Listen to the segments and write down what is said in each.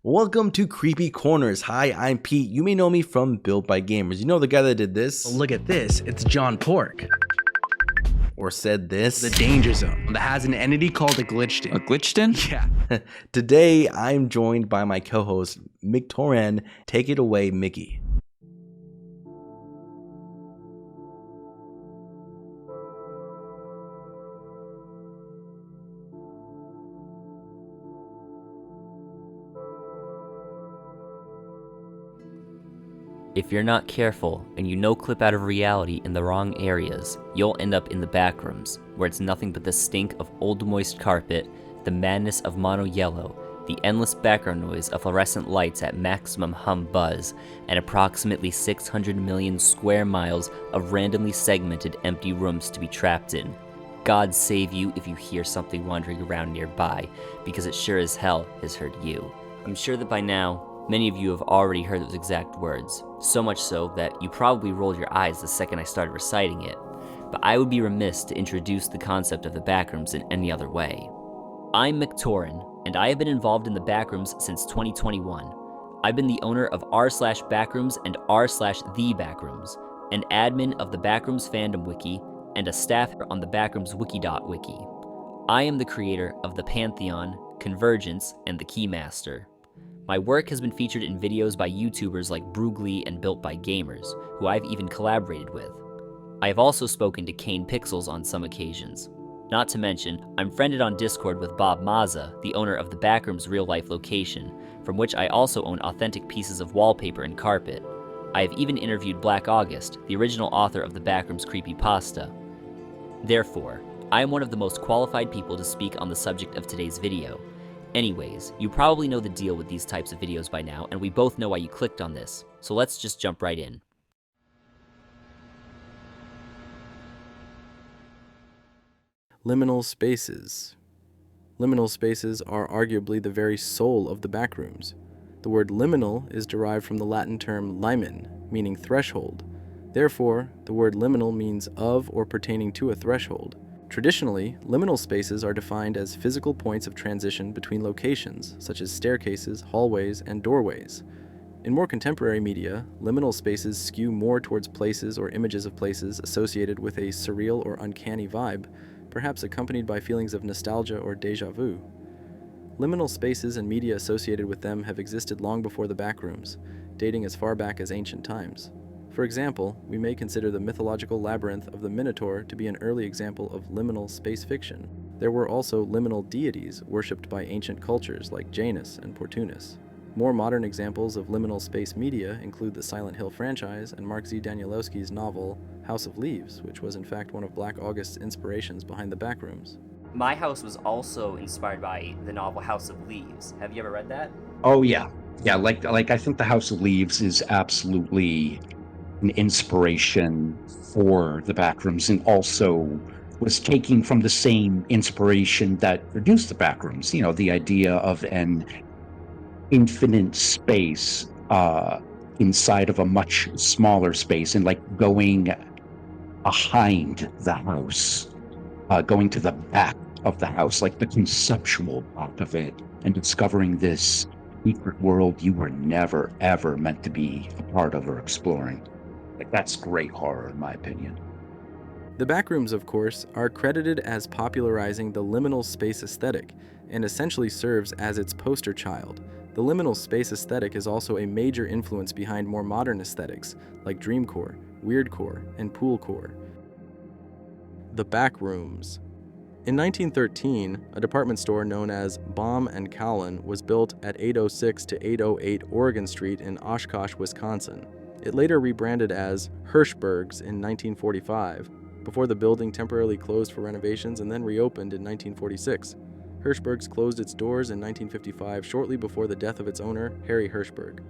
Welcome to Creepy Corners. Hi, I'm Pete. You may know me from Built by Gamers. You know the guy that did this? Look at this, it's John Pork. Or said this? The Danger Zone that has an entity called a Glitchton. A Glitchton? Yeah. Today, I'm joined by my co-host, Mick Toran. Take it away, Mickey. If you're not careful and you no-clip out of reality in the wrong areas, you'll end up in the backrooms, where it's nothing but the stink of old moist carpet, the madness of mono yellow, the endless background noise of fluorescent lights at maximum hum buzz, and approximately 600 million square miles of randomly segmented empty rooms to be trapped in. God save you if you hear something wandering around nearby, because it sure as hell has heard you. I'm sure that by now, many of you have already heard those exact words, so much so that you probably rolled your eyes the second I started reciting it, but I would be remiss to introduce the concept of the backrooms in any other way. I'm Mick Toran, and I have been involved in the backrooms since 2021. I've been the owner of r/backrooms and r/the backrooms, an admin of the Backrooms fandom wiki, and a staffer on the Backrooms wiki.wiki. I am the creator of the Pantheon, Convergence, and the Keymaster. My work has been featured in videos by YouTubers like Broogly and Built by Gamers, who I've even collaborated with. I have also spoken to Kane Pixels on some occasions. Not to mention, I'm friended on Discord with Bob Mazza, the owner of the Backrooms real-life location, from which I also own authentic pieces of wallpaper and carpet. I have even interviewed Black August, the original author of the Backrooms creepypasta. Therefore, I am one of the most qualified people to speak on the subject of today's video. Anyways, you probably know the deal with these types of videos by now, and we both know why you clicked on this, so let's just jump right in. Liminal spaces. Liminal spaces are arguably the very soul of the backrooms. The word liminal is derived from the Latin term limen, meaning threshold. Therefore, the word liminal means of or pertaining to a threshold. Traditionally, liminal spaces are defined as physical points of transition between locations, such as staircases, hallways, and doorways. In more contemporary media, liminal spaces skew more towards places or images of places associated with a surreal or uncanny vibe, perhaps accompanied by feelings of nostalgia or déjà vu. Liminal spaces and media associated with them have existed long before the backrooms, dating as far back as ancient times. For example, we may consider the mythological labyrinth of the Minotaur to be an early example of liminal space fiction. There were also liminal deities worshipped by ancient cultures like Janus and Portunus. More modern examples of liminal space media include the Silent Hill franchise and Mark Z. Danielewski's novel House of Leaves, which was in fact one of Black August's inspirations behind the backrooms. My house was also inspired by the novel House of Leaves. Have you ever read that? Oh yeah. Yeah, like I think the House of Leaves is absolutely an inspiration for the backrooms, and also was taking from the same inspiration that produced the backrooms. You know, the idea of an infinite space inside of a much smaller space, and like going behind the house, going to the back of the house, like the conceptual part of it, and discovering this secret world you were never ever meant to be a part of or exploring. Like, that's great horror, in my opinion. The backrooms, of course, are credited as popularizing the liminal space aesthetic, and essentially serves as its poster child. The liminal space aesthetic is also a major influence behind more modern aesthetics, like dreamcore, weirdcore, and poolcore. The backrooms. In 1913, a department store known as Baum & Cowlin was built at 806 to 808 Oregon Street in Oshkosh, Wisconsin. It later rebranded as Hirschberg's in 1945, before the building temporarily closed for renovations and then reopened in 1946. Hirschberg's closed its doors in 1955, shortly before the death of its owner, Harry Hirschberg.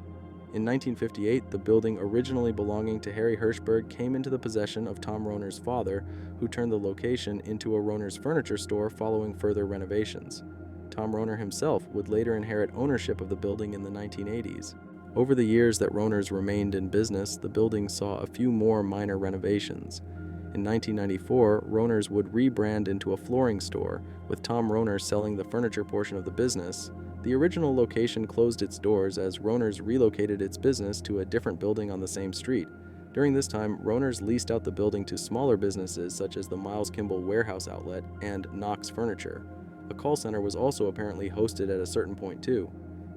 In 1958, the building originally belonging to Harry Hirschberg came into the possession of Tom Rohner's father, who turned the location into a Rohner's furniture store following further renovations. Tom Rohner himself would later inherit ownership of the building in the 1980s. Over the years that Rohner's remained in business, the building saw a few more minor renovations. In 1994, Rohner's would rebrand into a flooring store, with Tom Rohner selling the furniture portion of the business. The original location closed its doors as Roner's relocated its business to a different building on the same street. During this time, Roner's leased out the building to smaller businesses such as the Miles Kimball Warehouse Outlet and Knox Furniture. A call center was also apparently hosted at a certain point too.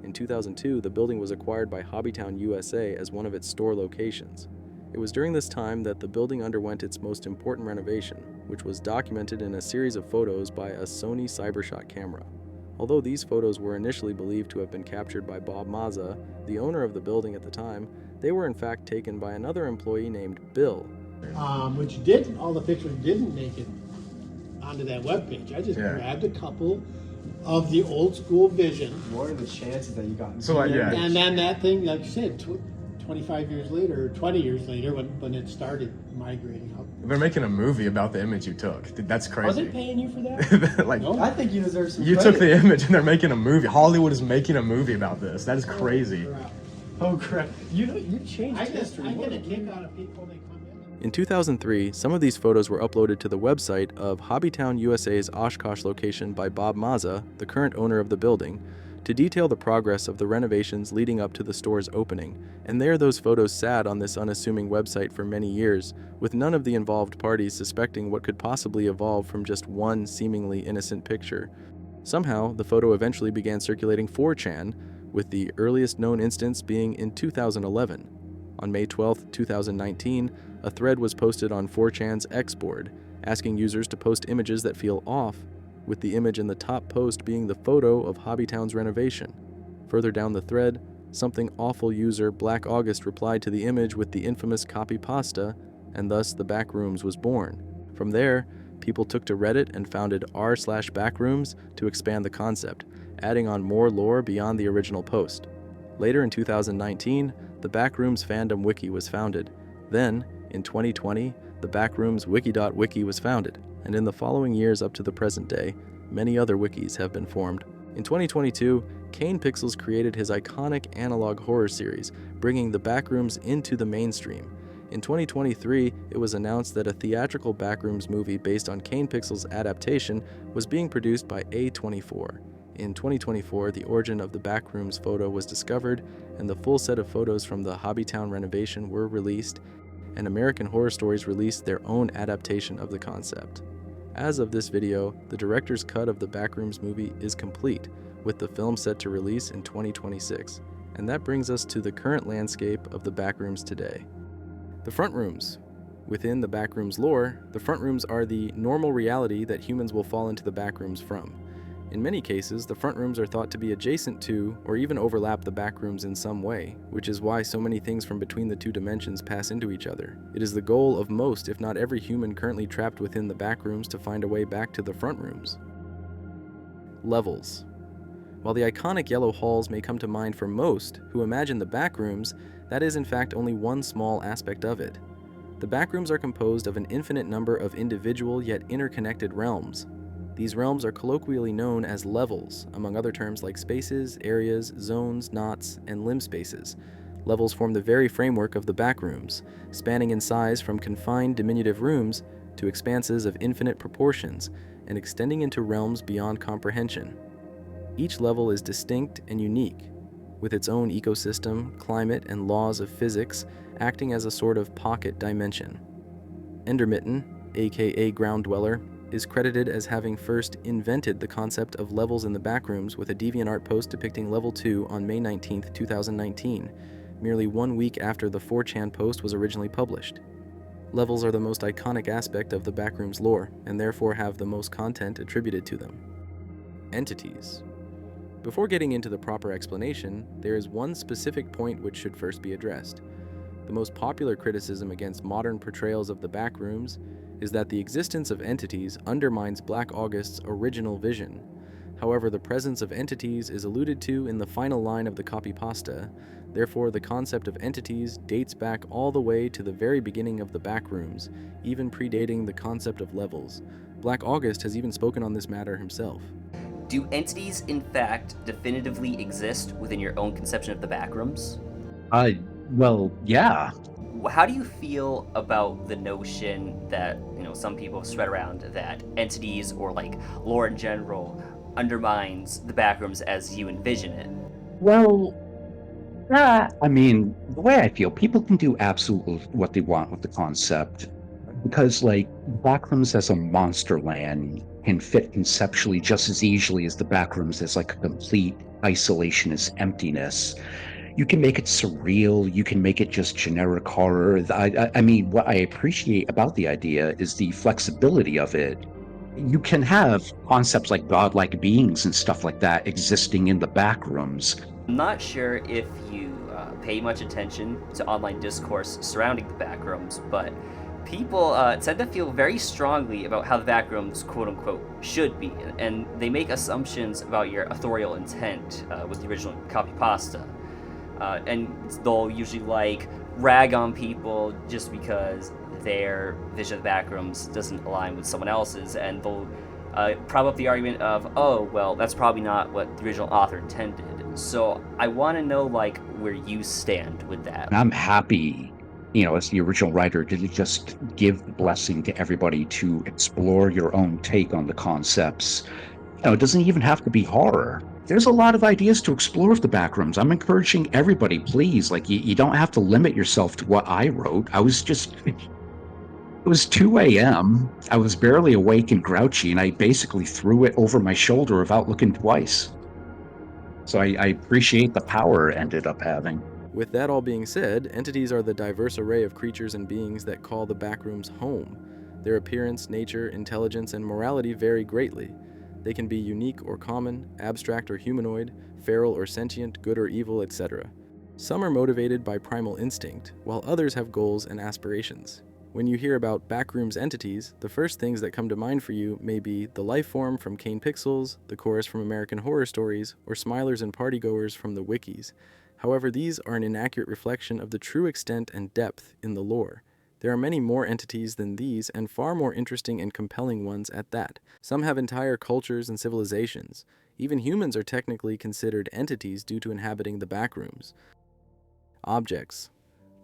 In 2002, the building was acquired by Hobbytown USA as one of its store locations. It was during this time that the building underwent its most important renovation, which was documented in a series of photos by a Sony Cybershot camera. Although these photos were initially believed to have been captured by Bob Mazza, the owner of the building at the time, they were in fact taken by another employee named Bill. Which didn't, all the pictures didn't make it onto that webpage. I just grabbed a couple of the old school vision. What are the chances that you got? So And then that thing, like you said, 25 years later, or 20 years later, when it started migrating up. They're making a movie about the image you took. Dude, that's crazy. Are they paying you for that? Like, No? I think you deserve some you credit. took the image and they're making a movie. Hollywood is making a movie about this. That is crazy. Oh crap! You changed I history. get a kick out of people when they come in. In 2003, some of these photos were uploaded to the website of Hobbytown USA's Oshkosh location by Bob Mazza, the current owner of the building, to detail the progress of the renovations leading up to the store's opening, and there those photos sat on this unassuming website for many years, with none of the involved parties suspecting what could possibly evolve from just one seemingly innocent picture. Somehow, the photo eventually began circulating 4chan, with the earliest known instance being in 2011. On May 12, 2019, a thread was posted on 4chan's X board, asking users to post images that feel off, with the image in the top post being the photo of Hobbytown's renovation. Further down the thread, something awful user Black August replied to the image with the infamous copy pasta, and thus the Backrooms was born. From there, people took to Reddit and founded r/Backrooms to expand the concept, adding on more lore beyond the original post. Later in 2019, the Backrooms fandom wiki was founded. Then, in 2020, the Backrooms wiki.wiki was founded, and in the following years up to the present day, many other wikis have been formed. In 2022, Kane Pixels created his iconic analog horror series, bringing the Backrooms into the mainstream. In 2023, it was announced that a theatrical Backrooms movie based on Kane Pixels' adaptation was being produced by A24. In 2024, the origin of the Backrooms photo was discovered, and the full set of photos from the Hobbytown renovation were released, and American Horror Stories released their own adaptation of the concept. As of this video, the director's cut of the Backrooms movie is complete, with the film set to release in 2026, and that brings us to the current landscape of the Backrooms today. The front rooms. Within the Backrooms lore, the front rooms are the normal reality that humans will fall into the Backrooms from. In many cases, the front rooms are thought to be adjacent to or even overlap the Backrooms in some way, which is why so many things from between the two dimensions pass into each other. It is the goal of most, if not every human currently trapped within the Backrooms to find a way back to the front rooms. Levels. While the iconic yellow halls may come to mind for most who imagine the Backrooms, that is in fact only one small aspect of it. The Backrooms are composed of an infinite number of individual yet interconnected realms. These realms are colloquially known as levels, among other terms like spaces, areas, zones, knots, and limb spaces. Levels form the very framework of the Backrooms, spanning in size from confined diminutive rooms to expanses of infinite proportions, and extending into realms beyond comprehension. Each level is distinct and unique, with its own ecosystem, climate, and laws of physics acting as a sort of pocket dimension. Endermitten, aka Ground Dweller, is credited as having first invented the concept of levels in the Backrooms with a DeviantArt post depicting Level 2 on May 19, 2019, merely 1 week after the 4chan post was originally published. Levels are the most iconic aspect of the Backrooms lore, and therefore have the most content attributed to them. Entities. Before getting into the proper explanation, there is one specific point which should first be addressed. The most popular criticism against modern portrayals of the Backrooms is that the existence of entities undermines Black August's original vision. However, the presence of entities is alluded to in the final line of the copy pasta. Therefore, the concept of entities dates back all the way to the very beginning of the Backrooms, even predating the concept of levels. Black August has even spoken on this matter himself. Do entities, in fact, definitively exist within your own conception of the Backrooms? Well, yeah. How do you feel about the notion that, some people spread around that entities or like lore in general undermines the Backrooms as you envision it. Well, I mean, the way I feel, people can do absolutely what they want with the concept. Because, like, Backrooms as a monster land can fit conceptually just as easily as the Backrooms as, like, a complete isolationist emptiness. You can make it surreal, you can make it just generic horror. I mean, what I appreciate about the idea is the flexibility of it. You can have concepts like godlike beings and stuff like that existing in the Backrooms. I'm not sure if you pay much attention to online discourse surrounding the Backrooms, but people tend to feel very strongly about how the Backrooms, quote-unquote, should be, and they make assumptions about your authorial intent with the original copy pasta. And they'll usually, like, rag on people just because their vision of the Backrooms doesn't align with someone else's, and they'll prop up the argument of, oh, well, that's probably not what the original author intended. So I want to know, like, where you stand with that. And I'm happy, you know, as the original writer, to just give the blessing to everybody to explore your own take on the concepts. You know, it doesn't even have to be horror. There's a lot of ideas to explore with the Backrooms. I'm encouraging everybody, please, like, you don't have to limit yourself to what I wrote. It was 2 a.m. I was barely awake and grouchy, and I basically threw it over my shoulder without looking twice. So I appreciate the power it ended up having. With that all being said, entities are the diverse array of creatures and beings that call the Backrooms home. Their appearance, nature, intelligence, and morality vary greatly. They can be unique or common, abstract or humanoid, feral or sentient, good or evil, etc. Some are motivated by primal instinct, while others have goals and aspirations. When you hear about Backrooms entities, the first things that come to mind for you may be the life form from Kane Pixels, the chorus from American Horror Stories, or smilers and partygoers from the wikis. However, these are an inaccurate reflection of the true extent and depth in the lore. There are many more entities than these, and far more interesting and compelling ones at that. Some have entire cultures and civilizations. Even humans are technically considered entities due to inhabiting the Backrooms. Objects.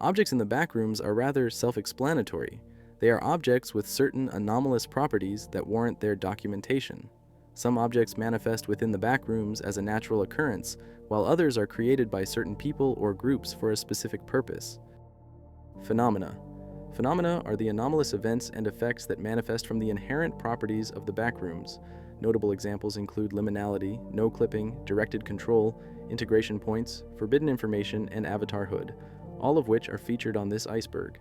Objects in the Backrooms are rather self-explanatory. They are objects with certain anomalous properties that warrant their documentation. Some objects manifest within the Backrooms as a natural occurrence, while others are created by certain people or groups for a specific purpose. Phenomena. Phenomena are the anomalous events and effects that manifest from the inherent properties of the Backrooms. Notable examples include liminality, no-clipping, directed control, integration points, forbidden information, and avatarhood, all of which are featured on this iceberg.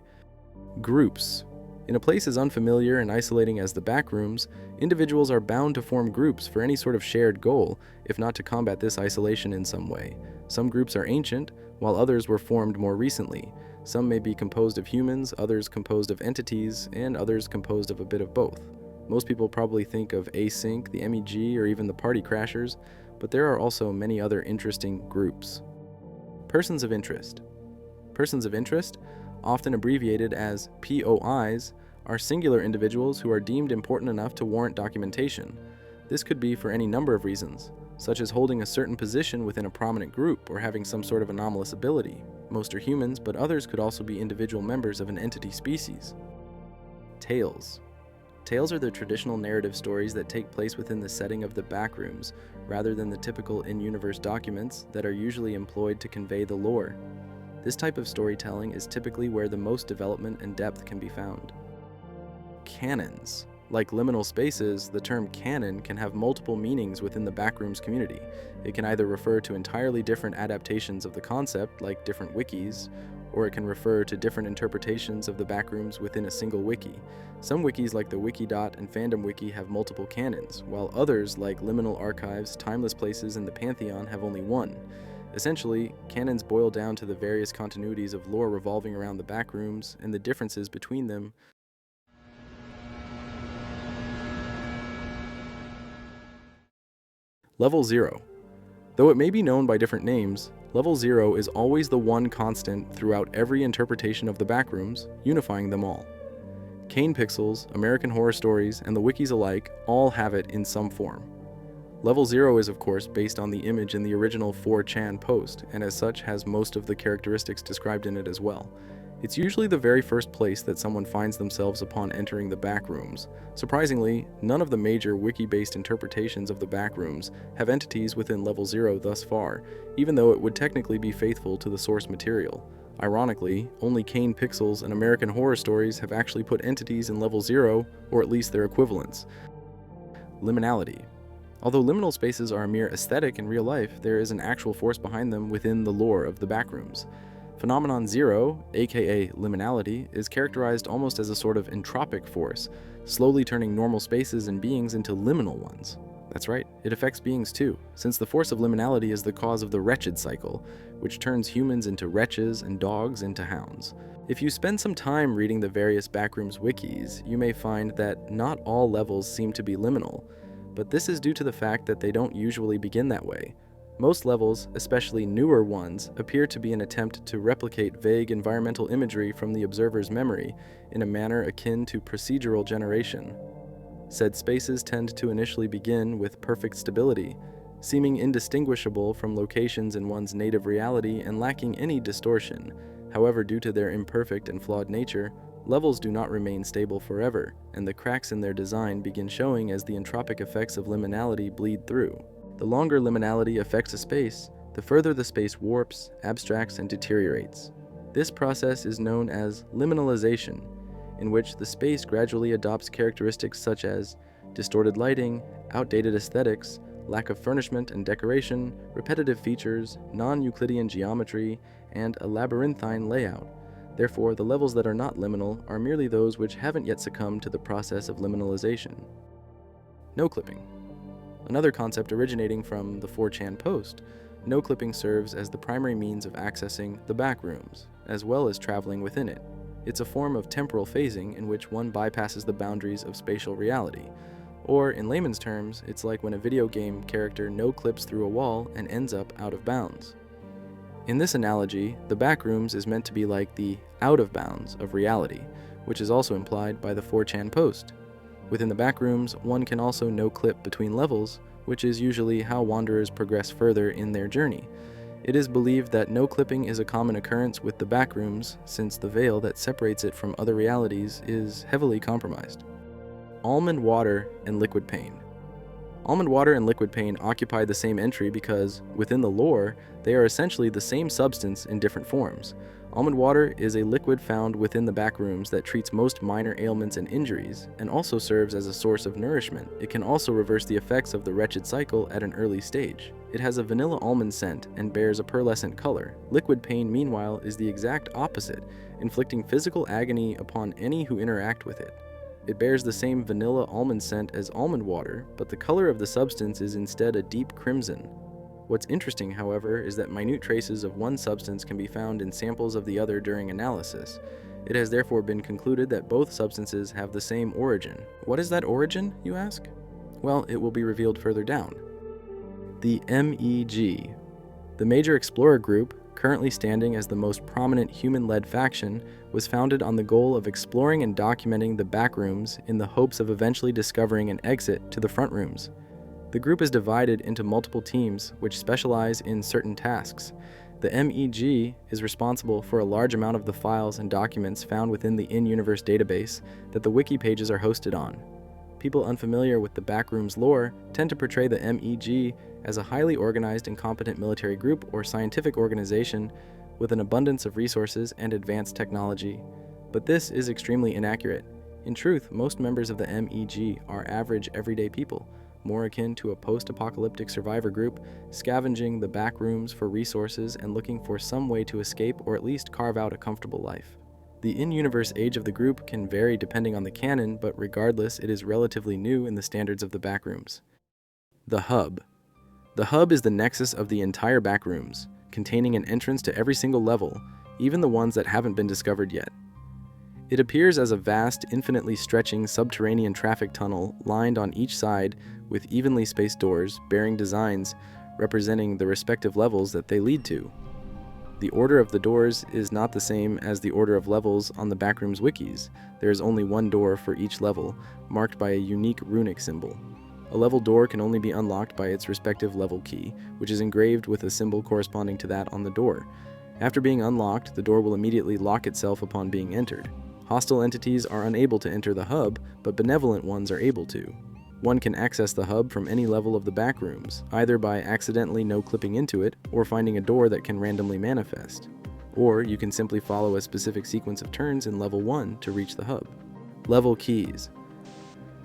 Groups. In a place as unfamiliar and isolating as the Backrooms, individuals are bound to form groups for any sort of shared goal, if not to combat this isolation in some way. Some groups are ancient, while others were formed more recently. Some may be composed of humans, others composed of entities, and others composed of a bit of both. Most people probably think of Async, the MEG, or even the Party Crashers, but there are also many other interesting groups. Persons of interest. Persons of interest, often abbreviated as POIs, are singular individuals who are deemed important enough to warrant documentation. This could be for any number of reasons, such as holding a certain position within a prominent group or having some sort of anomalous ability. Most are humans, but others could also be individual members of an entity species. Tales. Tales are the traditional narrative stories that take place within the setting of the Backrooms, rather than the typical in-universe documents that are usually employed to convey the lore. This type of storytelling is typically where the most development and depth can be found. Canons. Like liminal spaces, the term canon can have multiple meanings within the Backrooms community. It can either refer to entirely different adaptations of the concept, like different wikis, or it can refer to different interpretations of the Backrooms within a single wiki. Some wikis like the Wikidot and Fandom Wiki have multiple canons, while others like Liminal Archives, Timeless Places, and the Pantheon have only one. Essentially, canons boil down to the various continuities of lore revolving around the Backrooms and the differences between them. Level 0. Though it may be known by different names, Level 0 is always the one constant throughout every interpretation of the Backrooms, unifying them all. Kane Pixels, American Horror Stories, and the wikis alike all have it in some form. Level 0 is of course based on the image in the original 4chan post, and as such has most of the characteristics described in it as well. It's usually the very first place that someone finds themselves upon entering the Backrooms. Surprisingly, none of the major wiki-based interpretations of the Backrooms have entities within level 0 thus far, even though it would technically be faithful to the source material. Ironically, only Kane Pixels and American Horror Stories have actually put entities in level 0, or at least their equivalents. Liminality. Although liminal spaces are a mere aesthetic in real life, there is an actual force behind them within the lore of the Backrooms. Phenomenon 0, aka liminality, is characterized almost as a sort of entropic force, slowly turning normal spaces and beings into liminal ones. That's right, it affects beings too, since the force of liminality is the cause of the wretched cycle, which turns humans into wretches and dogs into hounds. If you spend some time reading the various Backrooms wikis, you may find that not all levels seem to be liminal, but this is due to the fact that they don't usually begin that way. Most levels, especially newer ones, appear to be an attempt to replicate vague environmental imagery from the observer's memory in a manner akin to procedural generation. Said spaces tend to initially begin with perfect stability, seeming indistinguishable from locations in one's native reality and lacking any distortion. However, due to their imperfect and flawed nature, levels do not remain stable forever, and the cracks in their design begin showing as the entropic effects of liminality bleed through. The longer liminality affects a space, the further the space warps, abstracts, and deteriorates. This process is known as liminalization, in which the space gradually adopts characteristics such as distorted lighting, outdated aesthetics, lack of furnishment and decoration, repetitive features, non-Euclidean geometry, and a labyrinthine layout. Therefore, the levels that are not liminal are merely those which haven't yet succumbed to the process of liminalization. No-clipping. Another concept originating from the 4chan post, no-clipping serves as the primary means of accessing the Backrooms, as well as traveling within it. It's a form of temporal phasing in which one bypasses the boundaries of spatial reality. Or, in layman's terms, it's like when a video game character no-clips through a wall and ends up out of bounds. In this analogy, the Backrooms is meant to be like the out of bounds of reality, which is also implied by the 4chan post. Within the Backrooms, one can also no-clip between levels, which is usually how wanderers progress further in their journey. It is believed that no-clipping is a common occurrence with the Backrooms, since the veil that separates it from other realities is heavily compromised. Almond water and liquid pain. Almond water and liquid pain occupy the same entry because, within the lore, they are essentially the same substance in different forms. Almond water is a liquid found within the Backrooms that treats most minor ailments and injuries, and also serves as a source of nourishment. It can also reverse the effects of the wretched cycle at an early stage. It has a vanilla almond scent and bears a pearlescent color. Liquid pain, meanwhile, is the exact opposite, inflicting physical agony upon any who interact with it. It bears the same vanilla almond scent as almond water, but the color of the substance is instead a deep crimson. What's interesting, however, is that minute traces of one substance can be found in samples of the other during analysis. It has therefore been concluded that both substances have the same origin. What is that origin, you ask? Well, it will be revealed further down. The MEG. The Major Explorer Group, currently standing as the most prominent human-led faction, was founded on the goal of exploring and documenting the Backrooms in the hopes of eventually discovering an exit to the front rooms. The group is divided into multiple teams which specialize in certain tasks. The MEG is responsible for a large amount of the files and documents found within the in-universe database that the wiki pages are hosted on. People unfamiliar with the Backrooms lore tend to portray the MEG as a highly organized and competent military group or scientific organization with an abundance of resources and advanced technology. But this is extremely inaccurate. In truth, most members of the MEG are average everyday people, more akin to a post-apocalyptic survivor group, scavenging the Backrooms for resources and looking for some way to escape or at least carve out a comfortable life. The in-universe age of the group can vary depending on the canon, but regardless, it is relatively new in the standards of the Backrooms. The Hub. The Hub is the nexus of the entire Backrooms, containing an entrance to every single level, even the ones that haven't been discovered yet. It appears as a vast, infinitely stretching subterranean traffic tunnel lined on each side with evenly spaced doors bearing designs representing the respective levels that they lead to. The order of the doors is not the same as the order of levels on the Backrooms wikis. There is only one door for each level, marked by a unique runic symbol. A level door can only be unlocked by its respective level key, which is engraved with a symbol corresponding to that on the door. After being unlocked, the door will immediately lock itself upon being entered. Hostile entities are unable to enter the hub, but benevolent ones are able to. One can access the hub from any level of the backrooms, either by accidentally no-clipping into it, or finding a door that can randomly manifest. Or you can simply follow a specific sequence of turns in level 1 to reach the hub. Level keys.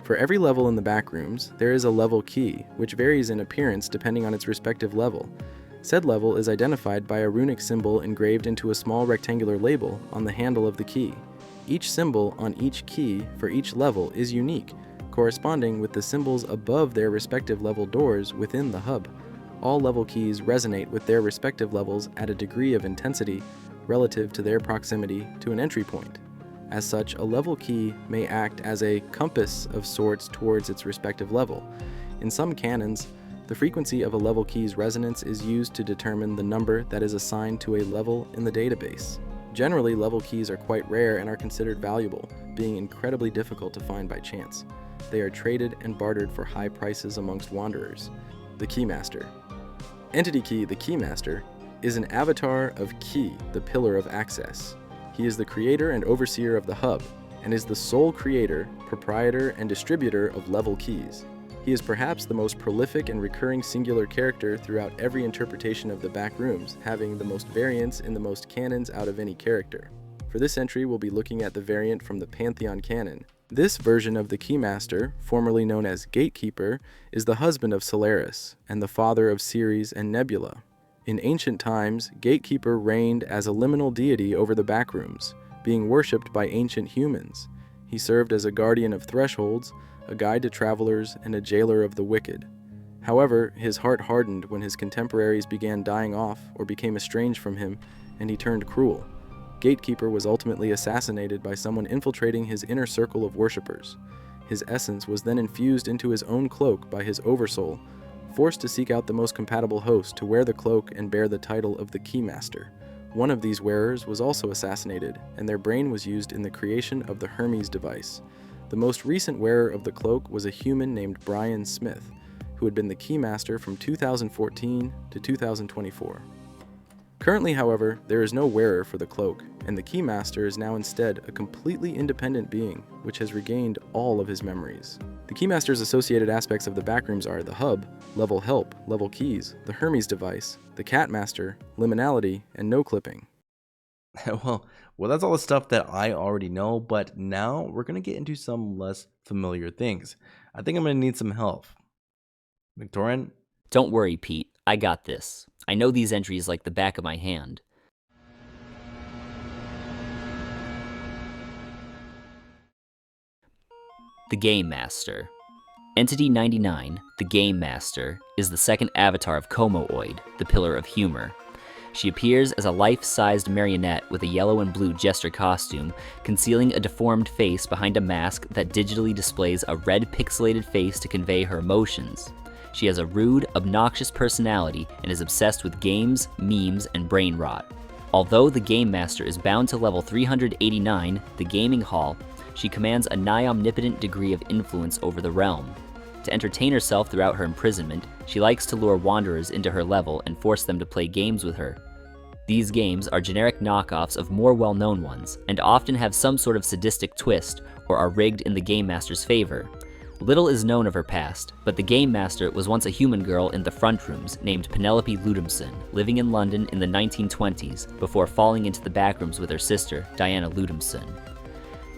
For every level in the backrooms, there is a level key, which varies in appearance depending on its respective level. Said level is identified by a runic symbol engraved into a small rectangular label on the handle of the key. Each symbol on each key for each level is unique, corresponding with the symbols above their respective level doors within the hub. All level keys resonate with their respective levels at a degree of intensity relative to their proximity to an entry point. As such, a level key may act as a compass of sorts towards its respective level. In some canons, the frequency of a level key's resonance is used to determine the number that is assigned to a level in the database. Generally, level keys are quite rare and are considered valuable, being incredibly difficult to find by chance. They are traded and bartered for high prices amongst wanderers. The Keymaster. Entity Key, the Keymaster, is an avatar of Key, the Pillar of Access. He is the creator and overseer of the hub, and is the sole creator, proprietor, and distributor of level keys. He is perhaps the most prolific and recurring singular character throughout every interpretation of the Backrooms, having the most variants in the most canons out of any character. For this entry, we'll be looking at the variant from the Pantheon canon. This version of the Keymaster, formerly known as Gatekeeper, is the husband of Solaris, and the father of Ceres and Nebula. In ancient times, Gatekeeper reigned as a liminal deity over the Backrooms, being worshipped by ancient humans. He served as a guardian of thresholds, a guide to travelers, and a jailer of the wicked. However, his heart hardened when his contemporaries began dying off or became estranged from him, and he turned cruel. Gatekeeper was ultimately assassinated by someone infiltrating his inner circle of worshippers. His essence was then infused into his own cloak by his oversoul, forced to seek out the most compatible host to wear the cloak and bear the title of the Keymaster. One of these wearers was also assassinated, and their brain was used in the creation of the Hermes device. The most recent wearer of the cloak was a human named Brian Smith, who had been the Keymaster from 2014 to 2024. Currently, however, there is no wearer for the cloak, and the Keymaster is now instead a completely independent being, which has regained all of his memories. The Keymaster's associated aspects of the Backrooms are the hub, level help, level keys, the Hermes device, the Catmaster, liminality, and no clipping. well, that's all the stuff that I already know, but now we're going to get into some less familiar things. I think I'm going to need some help. Victorian? Don't worry, Pete. I got this. I know these entries like the back of my hand. The Game Master. Entity 99, the Game Master, is the second avatar of Komooid, the Pillar of Humor. She appears as a life-sized marionette with a yellow and blue jester costume, concealing a deformed face behind a mask that digitally displays a red pixelated face to convey her emotions. She has a rude, obnoxious personality and is obsessed with games, memes, and brain rot. Although the Game Master is bound to level 389, the Gaming Hall, she commands a nigh-omnipotent degree of influence over the realm. To entertain herself throughout her imprisonment, she likes to lure wanderers into her level and force them to play games with her. These games are generic knockoffs of more well-known ones, and often have some sort of sadistic twist or are rigged in the Game Master's favor. Little is known of her past, but the Game Master was once a human girl in the front rooms named Penelope Ludumson, living in London in the 1920s before falling into the backrooms with her sister, Diana Ludumson.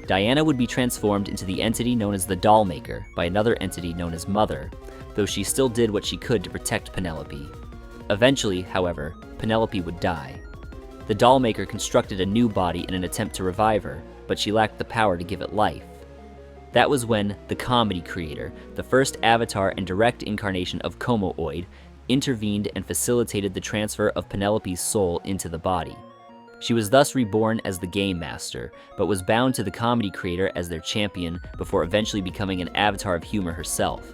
Diana would be transformed into the entity known as the Dollmaker by another entity known as Mother, though she still did what she could to protect Penelope. Eventually, however, Penelope would die. The Dollmaker constructed a new body in an attempt to revive her, but she lacked the power to give it life. That was when the Comedy Creator, the first avatar and direct incarnation of Komooid, intervened and facilitated the transfer of Penelope's soul into the body. She was thus reborn as the Game Master, but was bound to the Comedy Creator as their champion before eventually becoming an avatar of humor herself.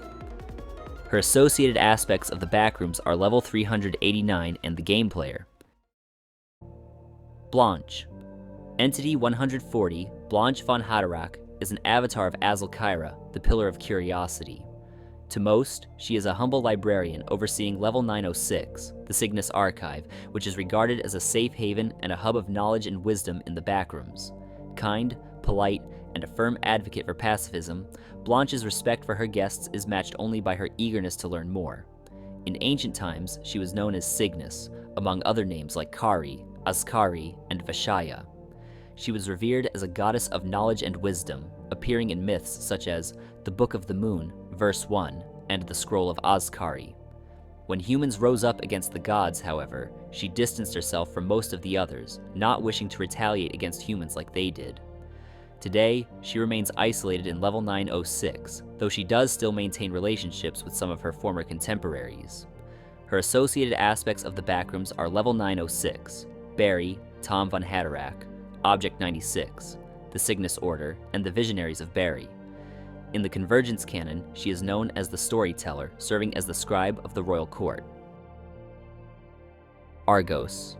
Her associated aspects of the Backrooms are level 389 and the Game Player. Blanche. Entity 140, Blanche von Haderach, is an avatar of Azalkyra, the Pillar of Curiosity. To most, she is a humble librarian overseeing Level 906, the Cygnus Archive, which is regarded as a safe haven and a hub of knowledge and wisdom in the Backrooms. Kind, polite, and a firm advocate for pacifism, Blanche's respect for her guests is matched only by her eagerness to learn more. In ancient times, she was known as Cygnus, among other names like Kari, Azkari, and Vashaya. She was revered as a goddess of knowledge and wisdom, appearing in myths such as the Book of the Moon, Verse 1, and the Scroll of Azkari. When humans rose up against the gods, however, she distanced herself from most of the others, not wishing to retaliate against humans like they did. Today, she remains isolated in Level 906, though she does still maintain relationships with some of her former contemporaries. Her associated aspects of the Backrooms are Level 906, Barry, Tom von Hatterack, Object 96, the Cygnus Order, and the Visionaries of Barry. In the Convergence canon, she is known as the Storyteller, serving as the scribe of the royal court. Argos.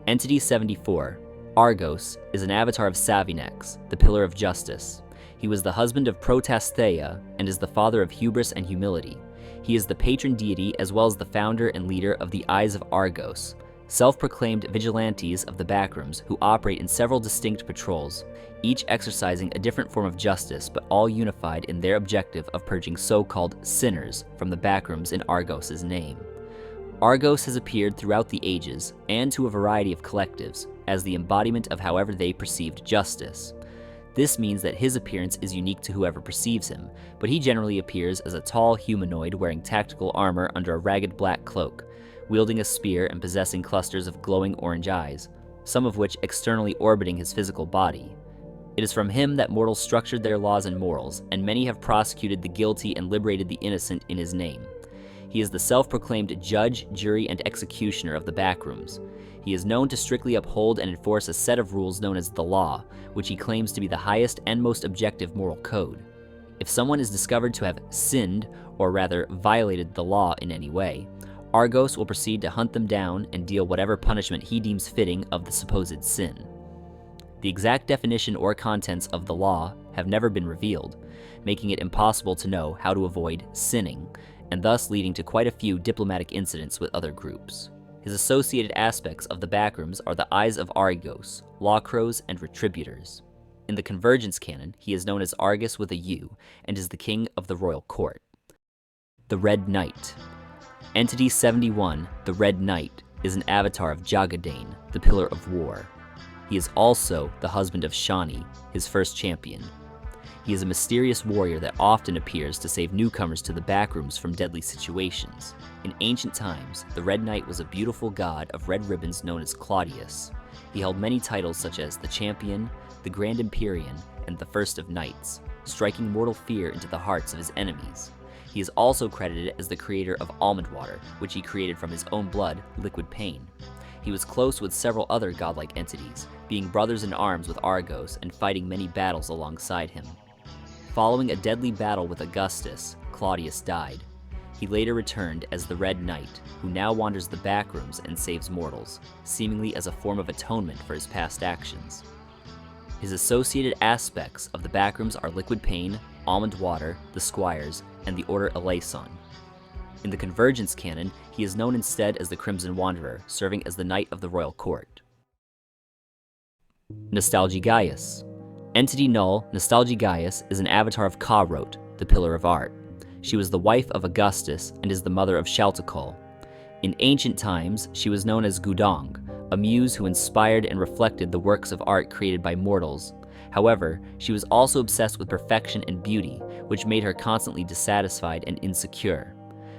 Entity 74. Argos is an avatar of Savinex, the Pillar of Justice. He was the husband of Protastheia and is the father of hubris and humility. He is the patron deity as well as the founder and leader of the Eyes of Argos, self-proclaimed vigilantes of the Backrooms who operate in several distinct patrols, each exercising a different form of justice but all unified in their objective of purging so-called sinners from the Backrooms in Argos' name. Argos has appeared throughout the ages and to a variety of collectives as the embodiment of however they perceived justice. This means that his appearance is unique to whoever perceives him, but he generally appears as a tall humanoid wearing tactical armor under a ragged black cloak, wielding a spear and possessing clusters of glowing orange eyes, some of which externally orbiting his physical body. It is from him that mortals structured their laws and morals, and many have prosecuted the guilty and liberated the innocent in his name. He is the self-proclaimed judge, jury, and executioner of the Backrooms. He is known to strictly uphold and enforce a set of rules known as the law, which he claims to be the highest and most objective moral code. If someone is discovered to have sinned, or rather violated the law in any way, Argos will proceed to hunt them down and deal whatever punishment he deems fitting of the supposed sin. The exact definition or contents of the law have never been revealed, making it impossible to know how to avoid sinning, and thus leading to quite a few diplomatic incidents with other groups. His associated aspects of the Backrooms are the Eyes of Argos, Law Crows, and Retributors. In the Convergence canon, he is known as Argus with a U, and is the king of the royal court. The Red Knight. Entity 71, the Red Knight, is an avatar of Jagadane, the Pillar of War. He is also the husband of Shani, his first champion. He is a mysterious warrior that often appears to save newcomers to the Backrooms from deadly situations. In ancient times, the Red Knight was a beautiful god of red ribbons known as Claudius. He held many titles such as the Champion, the Grand Empyrean, and the First of Knights, striking mortal fear into the hearts of his enemies. He is also credited as the creator of almond water, which he created from his own blood, liquid pain. He was close with several other godlike entities, being brothers in arms with Argos and fighting many battles alongside him. Following a deadly battle with Augustus, Claudius died. He later returned as the Red Knight, who now wanders the Backrooms and saves mortals, seemingly as a form of atonement for his past actions. His associated aspects of the Backrooms are liquid pain, almond water, the Squires, and the Order Eleison. In the Convergence canon, he is known instead as the Crimson Wanderer, serving as the Knight of the Royal Court. Nostalgigaius. Entity Null, Nostalgigaius is an avatar of Ka-Rot, the Pillar of Art. She was the wife of Augustus and is the mother of Shaltakol. In ancient times, she was known as Gudong, a muse who inspired and reflected the works of art created by mortals. However, she was also obsessed with perfection and beauty, which made her constantly dissatisfied and insecure.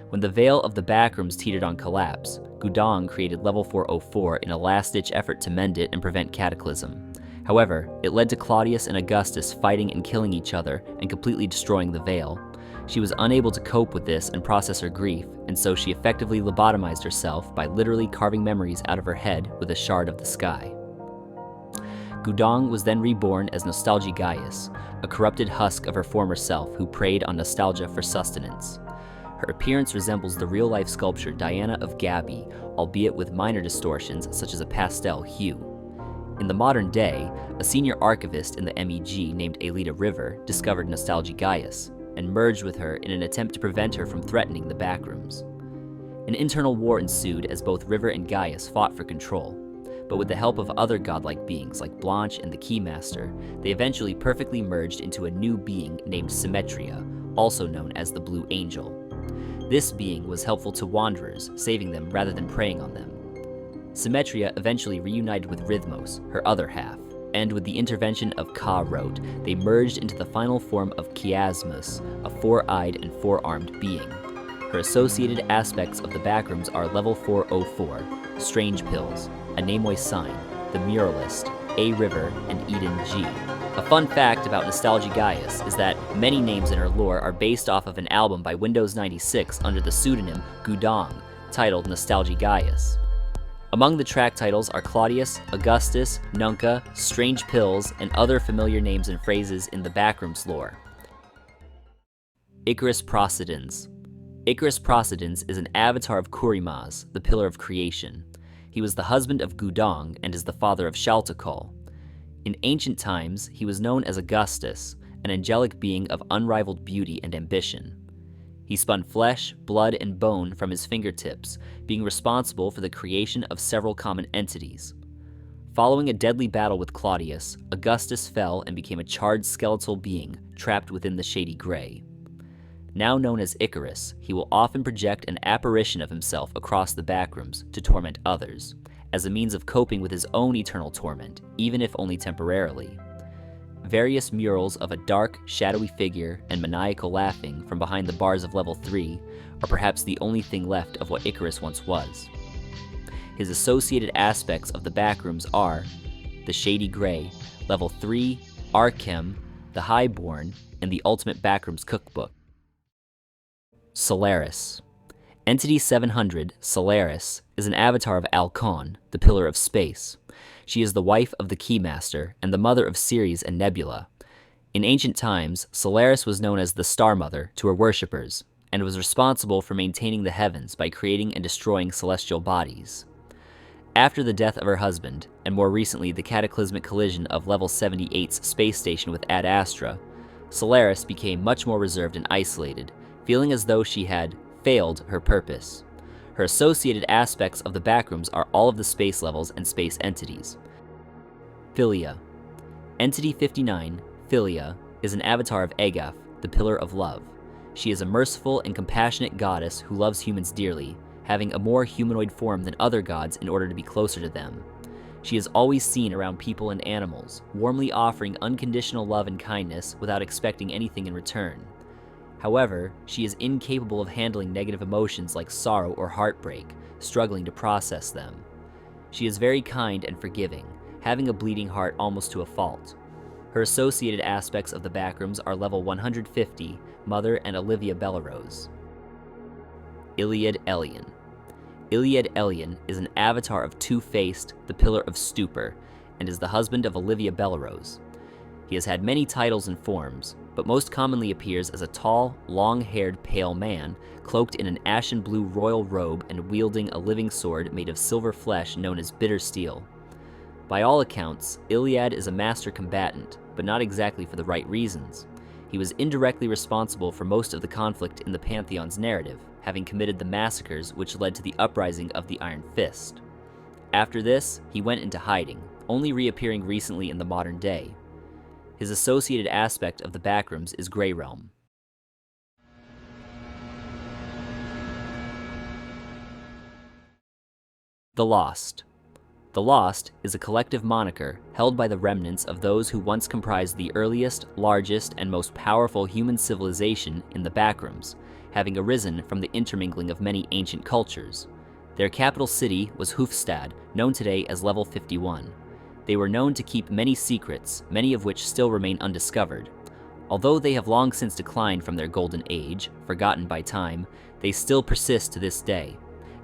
When the veil of the Backrooms teetered on collapse, Gudong created Level 404 in a last-ditch effort to mend it and prevent cataclysm. However, it led to Claudius and Augustus fighting and killing each other and completely destroying the veil. She was unable to cope with this and process her grief, and so she effectively lobotomized herself by literally carving memories out of her head with a shard of the sky. Gudong was then reborn as Nostalgigaius, a corrupted husk of her former self who preyed on nostalgia for sustenance. Her appearance resembles the real-life sculpture Diana of Gabi, albeit with minor distortions such as a pastel hue. In the modern day, a senior archivist in the MEG named Elita River discovered Nostalgigaius, and merged with her in an attempt to prevent her from threatening the Backrooms. An internal war ensued as both River and Gaius fought for control, but with the help of other godlike beings like Blanche and the Keymaster, they eventually perfectly merged into a new being named Symmetria, also known as the Blue Angel. This being was helpful to wanderers, saving them rather than preying on them. Symmetria eventually reunited with Rhythmos, her other half, and with the intervention of Ka-Rot, they merged into the final form of Chiasmus, a four-eyed and four-armed being. Her associated aspects of the Backrooms are Level 404, Strange Pills, a Namoi Sign, the Muralist, A River, and Eden G. A fun fact about Nostalgia Gaius is that many names in her lore are based off of an album by Windows 96 under the pseudonym Gudong, titled Nostalgia Gaius. Among the track titles are Claudius, Augustus, Nunca, Strange Pills, and other familiar names and phrases in the Backrooms lore. Icarus Procedens. Icarus Procedens is an avatar of Kurimas, the Pillar of Creation. He was the husband of Gudong and is the father of Shaltakal. In ancient times, he was known as Augustus, an angelic being of unrivaled beauty and ambition. He spun flesh, blood, and bone from his fingertips, being responsible for the creation of several common entities. Following a deadly battle with Claudius, Augustus fell and became a charred skeletal being trapped within the Shady Gray. Now known as Icarus, he will often project an apparition of himself across the Backrooms to torment others, as a means of coping with his own eternal torment, even if only temporarily. Various murals of a dark, shadowy figure and maniacal laughing from behind the bars of Level 3 are perhaps the only thing left of what Icarus once was. His associated aspects of the Backrooms are the Shady Gray, Level 3, Archem, the Highborn, and the Ultimate Backrooms Cookbook. Solaris. Entity 700, Solaris, is an avatar of Alcon, the Pillar of Space. She is the wife of the Keymaster and the mother of Ceres and Nebula. In ancient times, Solaris was known as the Star Mother to her worshippers, and was responsible for maintaining the heavens by creating and destroying celestial bodies. After the death of her husband, and more recently the cataclysmic collision of Level 78's space station with Ad Astra, Solaris became much more reserved and isolated, feeling as though she had failed her purpose. Her associated aspects of the Backrooms are all of the space levels and space entities. Philia. Entity 59, Philia, is an avatar of Agaf, the Pillar of Love. She is a merciful and compassionate goddess who loves humans dearly, having a more humanoid form than other gods in order to be closer to them. She is always seen around people and animals, warmly offering unconditional love and kindness without expecting anything in return. However, she is incapable of handling negative emotions like sorrow or heartbreak, struggling to process them. She is very kind and forgiving, having a bleeding heart almost to a fault. Her associated aspects of the Backrooms are Level 150, Mother and Olivia Bellarose. Iliad Elian. Iliad Elian is an avatar of Two-Faced, the Pillar of Stupor, and is the husband of Olivia Bellarose. He has had many titles and forms, but most commonly appears as a tall, long-haired pale man, cloaked in an ashen blue royal robe and wielding a living sword made of silver flesh known as bitter steel. By all accounts, Iliad is a master combatant, but not exactly for the right reasons. He was indirectly responsible for most of the conflict in the Pantheon's narrative, having committed the massacres which led to the uprising of the Iron Fist. After this, he went into hiding, only reappearing recently in the modern day. His associated aspect of the Backrooms is Grey Realm. The Lost. The Lost is a collective moniker held by the remnants of those who once comprised the earliest, largest, and most powerful human civilization in the Backrooms, having arisen from the intermingling of many ancient cultures. Their capital city was Hufstad, known today as Level 51. They were known to keep many secrets, many of which still remain undiscovered. Although they have long since declined from their golden age, forgotten by time, they still persist to this day.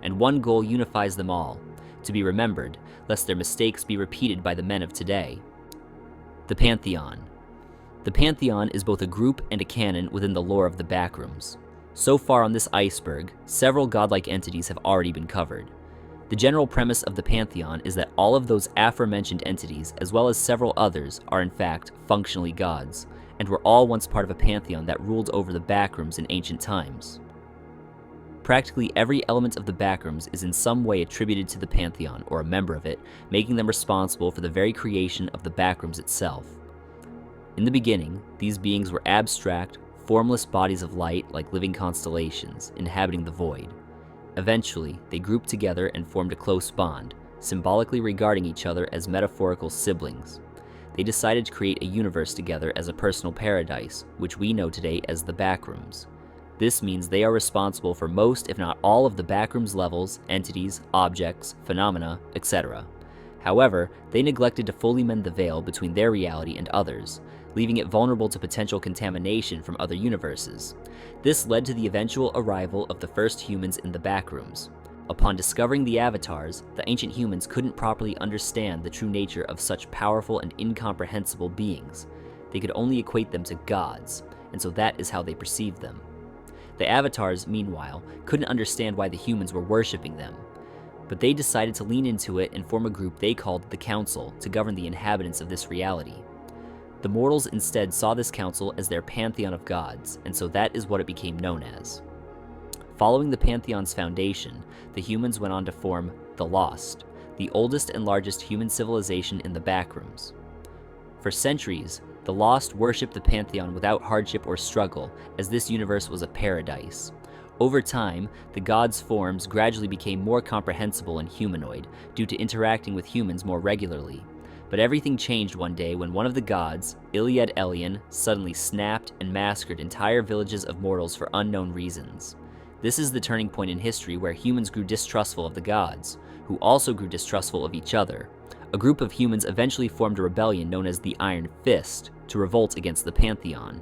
And one goal unifies them all: to be remembered, lest their mistakes be repeated by the men of today. The Pantheon. The Pantheon is both a group and a canon within the lore of the Backrooms. So far on this iceberg, several godlike entities have already been covered. The general premise of the Pantheon is that all of those aforementioned entities, as well as several others, are in fact functionally gods, and were all once part of a pantheon that ruled over the Backrooms in ancient times. Practically every element of the Backrooms is in some way attributed to the pantheon or a member of it, making them responsible for the very creation of the Backrooms itself. In the beginning, these beings were abstract, formless bodies of light like living constellations, inhabiting the void. Eventually, they grouped together and formed a close bond, symbolically regarding each other as metaphorical siblings. They decided to create a universe together as a personal paradise, which we know today as the Backrooms. This means they are responsible for most, if not all, of the Backrooms levels, entities, objects, phenomena, etc. However, they neglected to fully mend the veil between their reality and others, leaving it vulnerable to potential contamination from other universes. This led to the eventual arrival of the first humans in the Backrooms. Upon discovering the avatars, the ancient humans couldn't properly understand the true nature of such powerful and incomprehensible beings. They could only equate them to gods, and so that is how they perceived them. The avatars, meanwhile, couldn't understand why the humans were worshipping them, but they decided to lean into it and form a group they called the Council to govern the inhabitants of this reality. The mortals instead saw this council as their pantheon of gods, and so that is what it became known as. Following the pantheon's foundation, the humans went on to form the Lost, the oldest and largest human civilization in the Backrooms. For centuries, the Lost worshipped the pantheon without hardship or struggle, as this universe was a paradise. Over time, the gods' forms gradually became more comprehensible and humanoid, due to interacting with humans more regularly. But everything changed one day when one of the gods, Iliad Elion, suddenly snapped and massacred entire villages of mortals for unknown reasons. This is the turning point in history where humans grew distrustful of the gods, who also grew distrustful of each other. A group of humans eventually formed a rebellion known as the Iron Fist to revolt against the pantheon.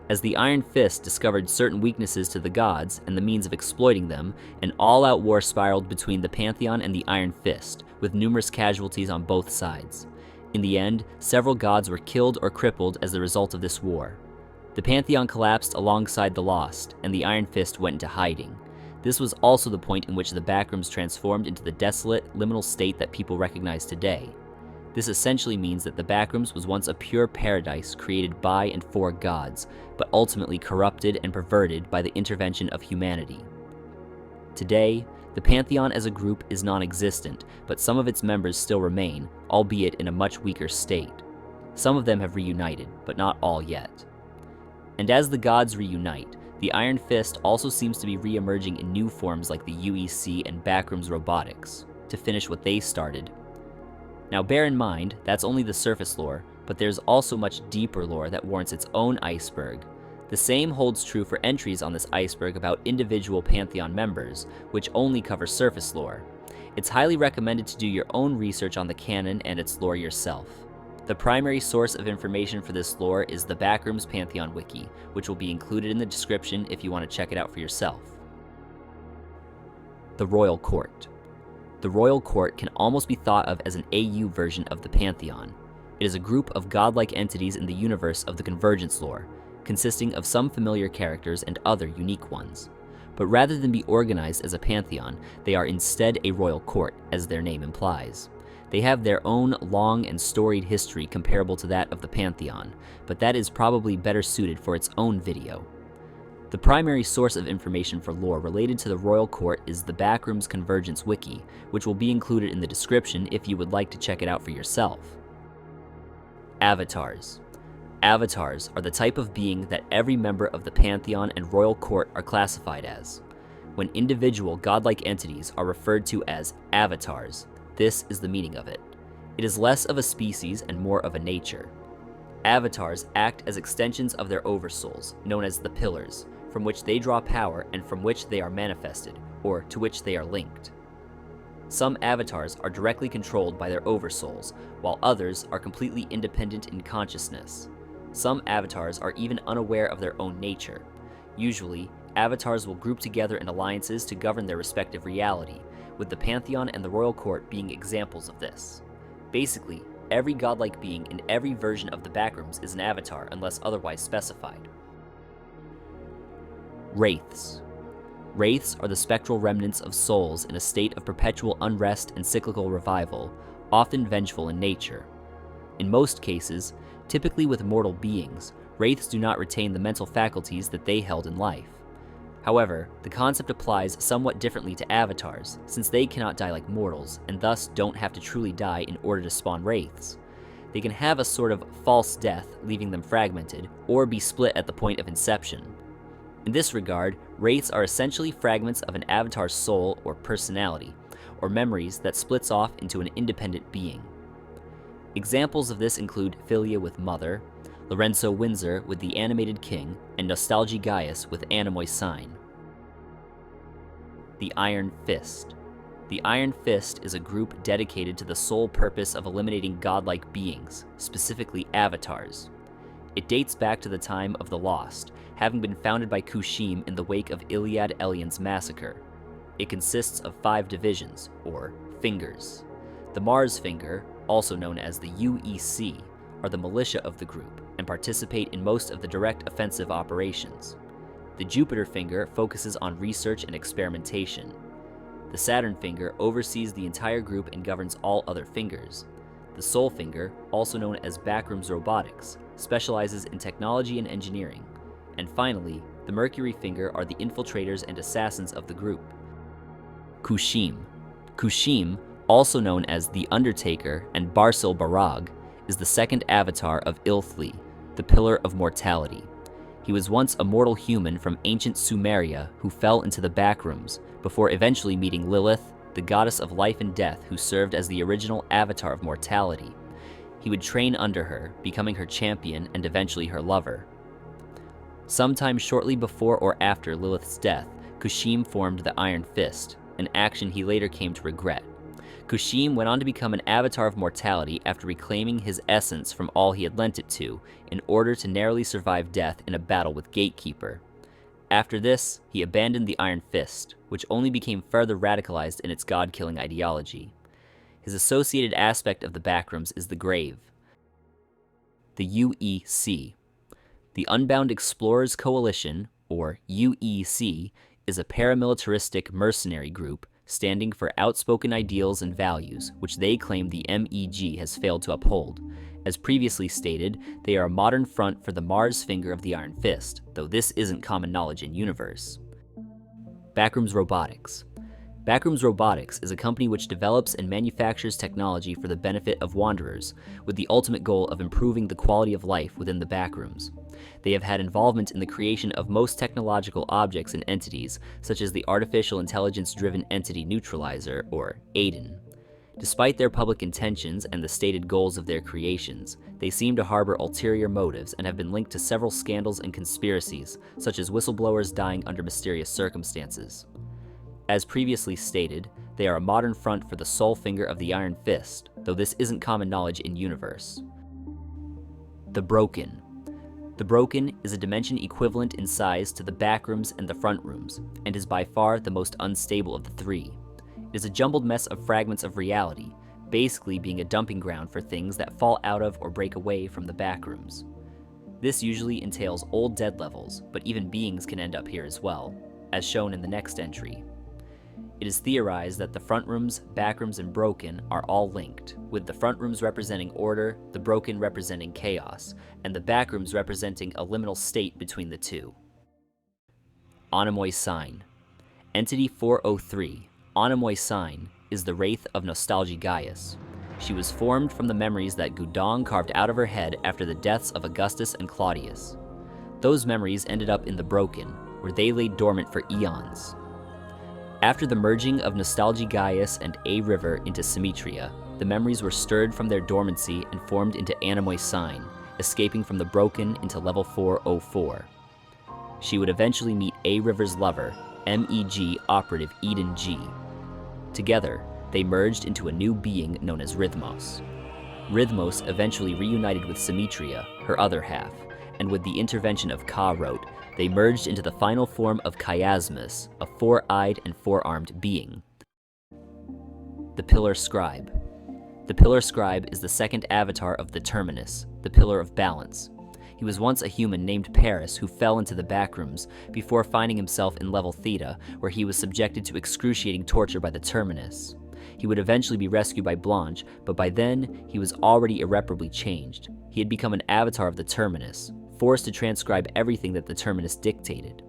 As the Iron Fist discovered certain weaknesses to the gods and the means of exploiting them, an all-out war spiraled between the pantheon and the Iron Fist, with numerous casualties on both sides. In the end, several gods were killed or crippled as the result of this war. The pantheon collapsed alongside the Lost, and the Iron Fist went into hiding. This was also the point in which the Backrooms transformed into the desolate, liminal state that people recognize today. This essentially means that the Backrooms was once a pure paradise created by and for gods, but ultimately corrupted and perverted by the intervention of humanity. Today, the Pantheon as a group is non-existent, but some of its members still remain, albeit in a much weaker state. Some of them have reunited, but not all yet. And as the gods reunite, the Iron Fist also seems to be re-emerging in new forms like the UEC and Backrooms robotics, to finish what they started. Now bear in mind, that's only the surface lore, but there's also much deeper lore that warrants its own iceberg. The same holds true for entries on this iceberg about individual Pantheon members, which only cover surface lore. It's highly recommended to do your own research on the canon and its lore yourself. The primary source of information for this lore is the Backrooms Pantheon Wiki, which will be included in the description if you want to check it out for yourself. The Royal Court. The Royal Court can almost be thought of as an AU version of the Pantheon. It is a group of godlike entities in the universe of the Convergence lore, consisting of some familiar characters and other unique ones. But rather than be organized as a pantheon, they are instead a royal court, as their name implies. They have their own long and storied history comparable to that of the pantheon, but that is probably better suited for its own video. The primary source of information for lore related to the royal court is the Backrooms Convergence Wiki, which will be included in the description if you would like to check it out for yourself. Avatars. Avatars are the type of being that every member of the Pantheon and Royal Court are classified as. When individual godlike entities are referred to as avatars, this is the meaning of it. It is less of a species and more of a nature. Avatars act as extensions of their oversouls, known as the pillars, from which they draw power and from which they are manifested, or to which they are linked. Some avatars are directly controlled by their oversouls, while others are completely independent in consciousness. Some avatars are even unaware of their own nature. Usually, avatars will group together in alliances to govern their respective reality, with the Pantheon and the Royal Court being examples of this. Basically, every godlike being in every version of the Backrooms is an avatar unless otherwise specified. Wraiths. Wraiths are the spectral remnants of souls in a state of perpetual unrest and cyclical revival, often vengeful in nature. In most cases, typically with mortal beings, Wraiths do not retain the mental faculties that they held in life. However, the concept applies somewhat differently to avatars, since they cannot die like mortals, and thus don't have to truly die in order to spawn wraiths. They can have a sort of false death, leaving them fragmented, or be split at the point of inception. In this regard, wraiths are essentially fragments of an avatar's soul or personality, or memories that splits off into an independent being. Examples of this include Philia with Mother, Lorenzo Windsor with the Animated King, and Nostalgia Gaius with Anemoy Sign. The Iron Fist. The Iron Fist is a group dedicated to the sole purpose of eliminating godlike beings, specifically avatars. It dates back to the time of the Lost, having been founded by Kushim in the wake of Iliad Elion's massacre. It consists of 5 divisions, or fingers. The Mars Finger, also known as the UEC, are the militia of the group and participate in most of the direct offensive operations. The Jupiter Finger focuses on research and experimentation. The Saturn Finger oversees the entire group and governs all other fingers. The Sol Finger, also known as Backrooms Robotics, specializes in technology and engineering. And finally, the Mercury Finger are the infiltrators and assassins of the group. Kushim. Kushim, also known as the Undertaker and Barsil Barag, is the second avatar of Ilthli, the Pillar of Mortality. He was once a mortal human from ancient Sumeria who fell into the Backrooms before eventually meeting Lilith, the goddess of life and death who served as the original avatar of mortality. He would train under her, becoming her champion and eventually her lover. Sometime shortly before or after Lilith's death, Kushim formed the Iron Fist, an action he later came to regret. Kushim went on to become an avatar of mortality after reclaiming his essence from all he had lent it to, in order to narrowly survive death in a battle with Gatekeeper. After this, he abandoned the Iron Fist, which only became further radicalized in its god-killing ideology. His associated aspect of the Backrooms is the Grave. The UEC. The Unbound Explorers Coalition, or UEC, is a paramilitaristic mercenary group standing for outspoken ideals and values, which they claim the MEG has failed to uphold. As previously stated, they are a modern front for the Mars Finger of the Iron Fist, though this isn't common knowledge in universe. Backrooms Robotics. Backrooms Robotics is a company which develops and manufactures technology for the benefit of wanderers, with the ultimate goal of improving the quality of life within the Backrooms. They have had involvement in the creation of most technological objects and entities, such as the Artificial Intelligence-Driven Entity Neutralizer, or AIDEN. Despite their public intentions and the stated goals of their creations, they seem to harbor ulterior motives and have been linked to several scandals and conspiracies, such as whistleblowers dying under mysterious circumstances. As previously stated, they are a modern front for the Sol Finger of the Iron Fist, though this isn't common knowledge in universe. The Broken. The Broken is a dimension equivalent in size to the Backrooms and the Front Rooms, and is by far the most unstable of the three. It is a jumbled mess of fragments of reality, basically being a dumping ground for things that fall out of or break away from the Backrooms. This usually entails old dead levels, but even beings can end up here as well, as shown in the next entry. It is theorized that the Front Rooms, Backrooms, and Broken are all linked, with the Front Rooms representing order, the Broken representing chaos, and the Backrooms representing a liminal state between the two. Anemoy Sign. Entity 403, Anemoy Sign, is the wraith of Nostalgia Gaius. She was formed from the memories that Gudong carved out of her head after the deaths of Augustus and Claudius. Those memories ended up in the Broken, where they lay dormant for eons. After the merging of Nostalgia Gaius and A River into Symmetria, the memories were stirred from their dormancy and formed into Anemoy Sign, escaping from the Broken into level 404. She would eventually meet A River's lover, MEG operative Eden G. Together, they merged into a new being known as Rhythmos. Rhythmos eventually reunited with Symmetria, her other half, and with the intervention of Ka-Rot, they merged into the final form of Chiasmus, a four-eyed and four-armed being. The Pillar Scribe. The Pillar Scribe is the second avatar of the Terminus, the Pillar of Balance. He was once a human named Paris who fell into the Backrooms before finding himself in level Theta, where he was subjected to excruciating torture by the Terminus. He would eventually be rescued by Blanche, but by then, he was already irreparably changed. He had become an avatar of the Terminus, forced to transcribe everything that the Terminus dictated.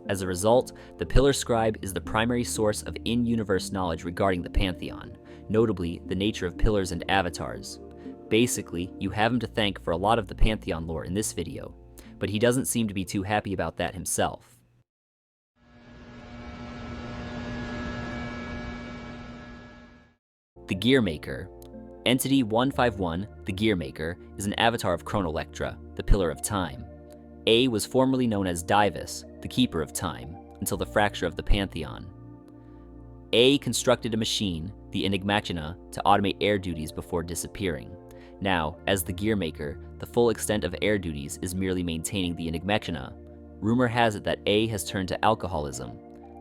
As a result, the Pillar Scribe is the primary source of in-universe knowledge regarding the Pantheon, notably the nature of pillars and avatars. Basically, you have him to thank for a lot of the Pantheon lore in this video, but he doesn't seem to be too happy about that himself. The Gearmaker. Entity 151, the Gearmaker, is an avatar of Chronolectra, the Pillar of Time. A was formerly known as Divus, the Keeper of Time, until the fracture of the Pantheon. A constructed a machine, the Enigmachina, to automate air duties before disappearing. Now, as the Gearmaker, the full extent of air duties is merely maintaining the Enigmachina. Rumor has it that A has turned to alcoholism.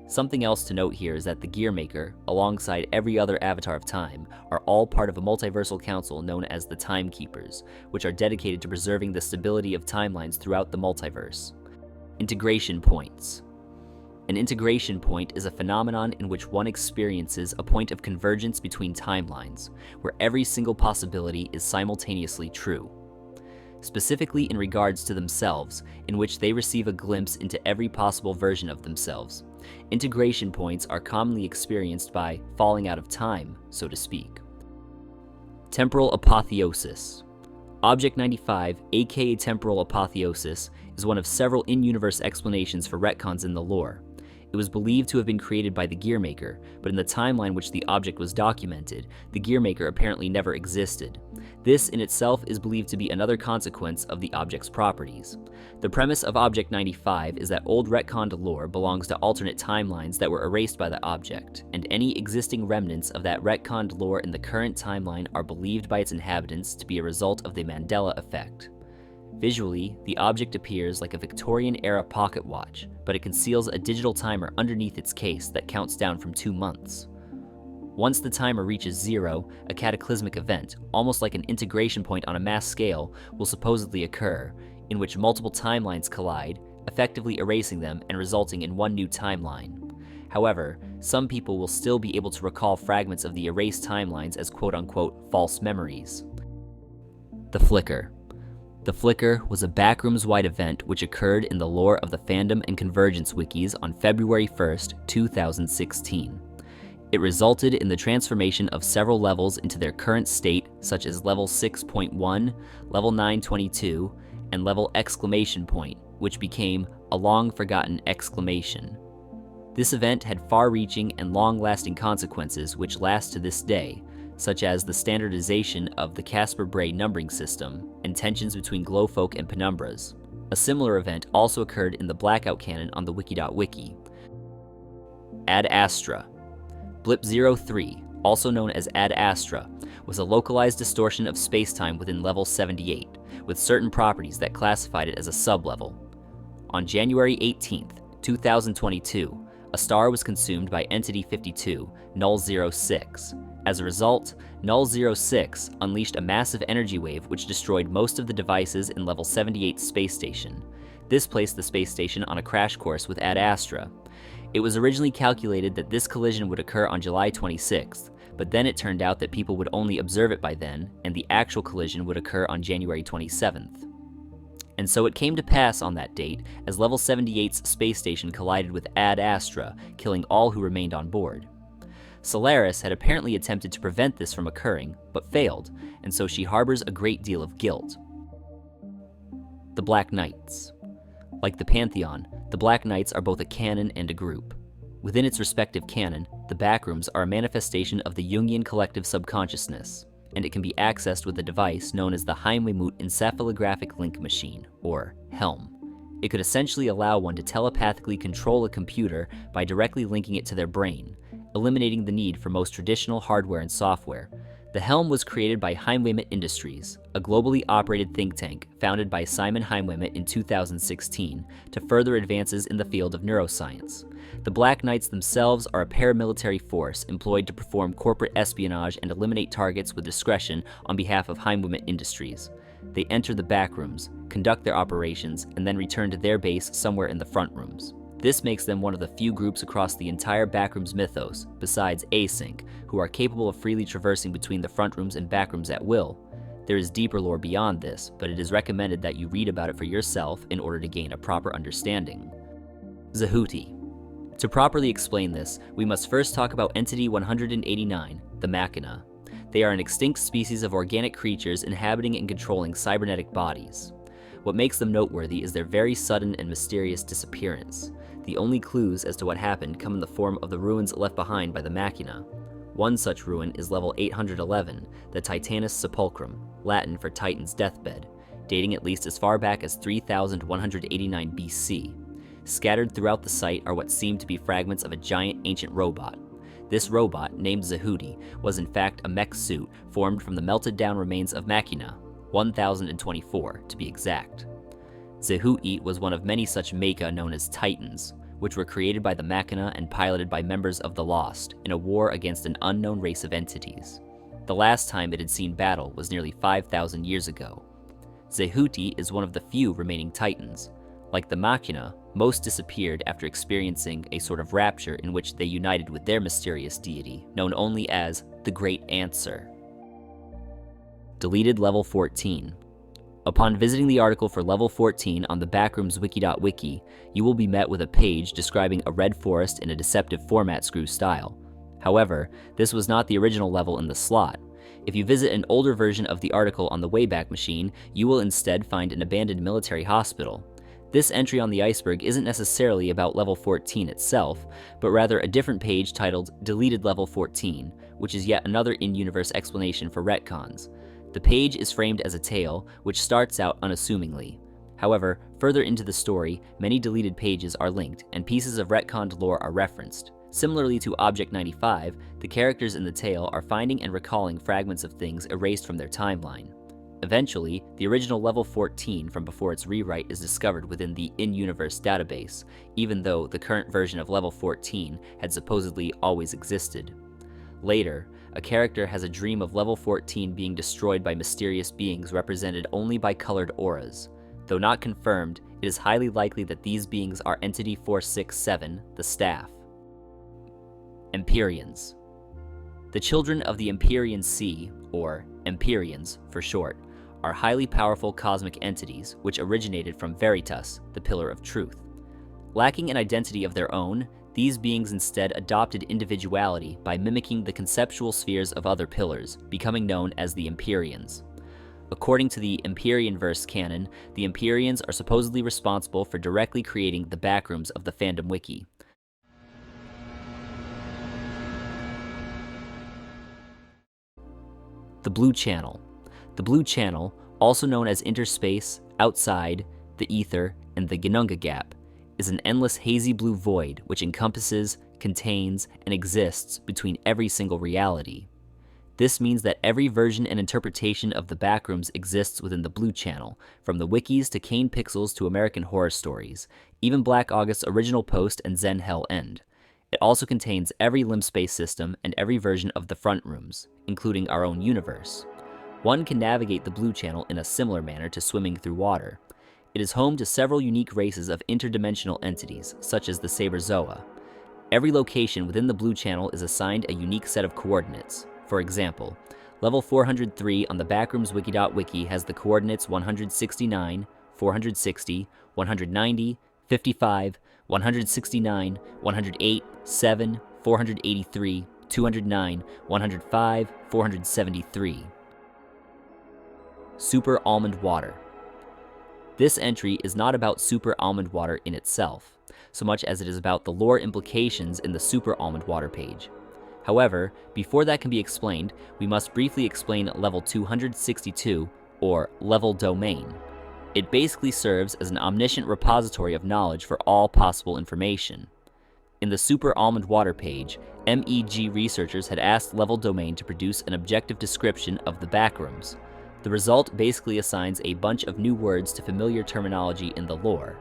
Something else to note here is that the Gearmaker, alongside every other avatar of time, are all part of a multiversal council known as the Timekeepers, which are dedicated to preserving the stability of timelines throughout the multiverse. Integration points. An integration point is a phenomenon in which one experiences a point of convergence between timelines, where every single possibility is simultaneously true. Specifically in regards to themselves, in which they receive a glimpse into every possible version of themselves. Integration points are commonly experienced by falling out of time, so to speak. Temporal apotheosis. Object 95, aka Temporal Apotheosis, is one of several in-universe explanations for retcons in the lore. It was believed to have been created by the Gearmaker, but in the timeline which the object was documented, the Gearmaker apparently never existed. This in itself is believed to be another consequence of the object's properties. The premise of Object 95 is that old retconned lore belongs to alternate timelines that were erased by the object, and any existing remnants of that retconned lore in the current timeline are believed by its inhabitants to be a result of the Mandela effect. Visually, the object appears like a Victorian-era pocket watch, but it conceals a digital timer underneath its case that counts down from 2 months. Once the timer reaches 0, a cataclysmic event, almost like an integration point on a mass scale, will supposedly occur, in which multiple timelines collide, effectively erasing them and resulting in one new timeline. However, some people will still be able to recall fragments of the erased timelines as quote-unquote false memories. The Flicker. The Flicker was a Backrooms-wide event which occurred in the lore of the fandom and convergence wikis on February 1st, 2016. It resulted in the transformation of several levels into their current state, such as level 6.1, level 922, and level exclamation point, which became a long-forgotten exclamation. This event had far-reaching and long-lasting consequences which last to this day, such as the standardization of the Casper-Bray numbering system and tensions between Glowfolk and Penumbras. A similar event also occurred in the Blackout canon on the wiki.wiki. Ad Astra. Blip 03, also known as Ad Astra, was a localized distortion of spacetime within level 78, with certain properties that classified it as a sublevel. On January 18th, 2022, a star was consumed by Entity 52, Null 06. As a result, Null 06 unleashed a massive energy wave which destroyed most of the devices in level 78's space station. This placed the space station on a crash course with Ad Astra. It was originally calculated that this collision would occur on July 26th, but then it turned out that people would only observe it by then, and the actual collision would occur on January 27th. And so it came to pass on that date, as level 78's space station collided with Ad Astra, killing all who remained on board. Solaris had apparently attempted to prevent this from occurring, but failed, and so she harbors a great deal of guilt. The Black Knights. Like the Pantheon, the Black Knights are both a canon and a group. Within its respective canon, the Backrooms are a manifestation of the Jungian collective subconsciousness, and it can be accessed with a device known as the Heimweimut Encephalographic Link Machine, or HELM. It could essentially allow one to telepathically control a computer by directly linking it to their brain, eliminating the need for most traditional hardware and software. The Helm was created by Heimweimut Industries, a globally operated think tank founded by Simon Heimweimut in 2016 to further advances in the field of neuroscience. The Black Knights themselves are a paramilitary force employed to perform corporate espionage and eliminate targets with discretion on behalf of Heimweimut Industries. They enter the Backrooms, conduct their operations, and then return to their base somewhere in the front rooms. This makes them one of the few groups across the entire Backrooms mythos, besides Async, who are capable of freely traversing between the front rooms and backrooms at will. There is deeper lore beyond this, but it is recommended that you read about it for yourself in order to gain a proper understanding. Zehuti. To properly explain this, we must first talk about Entity 189, the Machina. They are an extinct species of organic creatures inhabiting and controlling cybernetic bodies. What makes them noteworthy is their very sudden and mysterious disappearance. The only clues as to what happened come in the form of the ruins left behind by the Machina. One such ruin is level 811, the Titanus Sepulchrum, Latin for Titan's deathbed, dating at least as far back as 3189 BC. Scattered throughout the site are what seem to be fragments of a giant ancient robot. This robot, named Zehuti, was in fact a mech suit formed from the melted down remains of Machina, 1024 to be exact. Zehuti was one of many such mecha known as Titans, which were created by the Machina and piloted by members of the Lost in a war against an unknown race of entities. The last time it had seen battle was nearly 5,000 years ago. Zehuti is one of the few remaining Titans. Like the Machina, most disappeared after experiencing a sort of rapture in which they united with their mysterious deity, known only as the Great Answer. Deleted Level 14. Upon visiting the article for Level 14 on the Backrooms wiki.wiki, you will be met with a page describing a red forest in a deceptive format screw style. However, this was not the original level in the slot. If you visit an older version of the article on the Wayback Machine, you will instead find an abandoned military hospital. This entry on the Iceberg isn't necessarily about Level 14 itself, but rather a different page titled Deleted Level 14, which is yet another in-universe explanation for retcons. The page is framed as a tale, which starts out unassumingly. However, further into the story, many deleted pages are linked, and pieces of retconned lore are referenced. Similarly to Object 95, the characters in the tale are finding and recalling fragments of things erased from their timeline. Eventually, the original Level 14 from before its rewrite is discovered within the in-universe database, even though the current version of Level 14 had supposedly always existed. Later, a character has a dream of Level 14 being destroyed by mysterious beings represented only by colored auras. Though not confirmed, it is highly likely that these beings are Entity 467, the Staff. Empyreans. The children of the Empyrean Sea, or Empyreans for short, are highly powerful cosmic entities which originated from Veritas, the Pillar of Truth. Lacking an identity of their own, these beings instead adopted individuality by mimicking the conceptual spheres of other pillars, becoming known as the Empyreans. According to the Empyrean-verse canon, the Empyreans are supposedly responsible for directly creating the Backrooms of the fandom wiki. The Blue Channel. The Blue Channel, also known as Interspace, Outside, the Ether, and the Ginunga Gap, is an endless hazy blue void which encompasses, contains, and exists between every single reality. This means that every version and interpretation of the Backrooms exists within the Blue Channel, from the wikis to Kane Pixels to American Horror Stories, even Black August's original post and Zen Hell End. It also contains every limb-space system and every version of the Front Rooms, including our own universe. One can navigate the Blue Channel in a similar manner to swimming through water. It is home to several unique races of interdimensional entities, such as the Saberzoa. Every location within the Blue Channel is assigned a unique set of coordinates. For example, level 403 on the Backrooms wiki.wiki has the coordinates 169, 460, 190, 55, 169, 108, 7, 483, 209, 105, 473. Super Almond Water. This entry is not about Super Almond Water in itself, so much as it is about the lore implications in the Super Almond Water page. However, before that can be explained, we must briefly explain level 262, or level domain. It basically serves as an omniscient repository of knowledge for all possible information. In the Super Almond Water page, MEG researchers had asked Level Domain to produce an objective description of the Backrooms. The result basically assigns a bunch of new words to familiar terminology in the lore.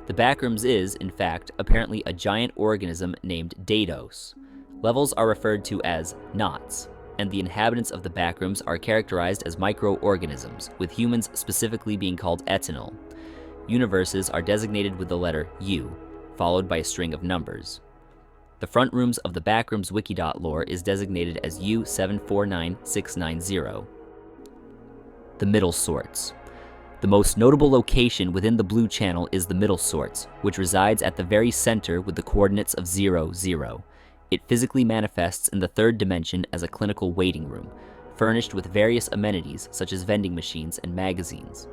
The Backrooms is, in fact, apparently a giant organism named Dados. Levels are referred to as knots, and the inhabitants of the Backrooms are characterized as microorganisms, with humans specifically being called eternal. Universes are designated with the letter U, followed by a string of numbers. The Front Rooms of the Backrooms wiki.lore is designated as U749690. the middle sorts. The most notable location within the blue channel is the middle sorts, which resides at the very center with the coordinates of 0, 0. It physically manifests in the third dimension as a clinical waiting room, furnished with various amenities such as vending machines and magazines.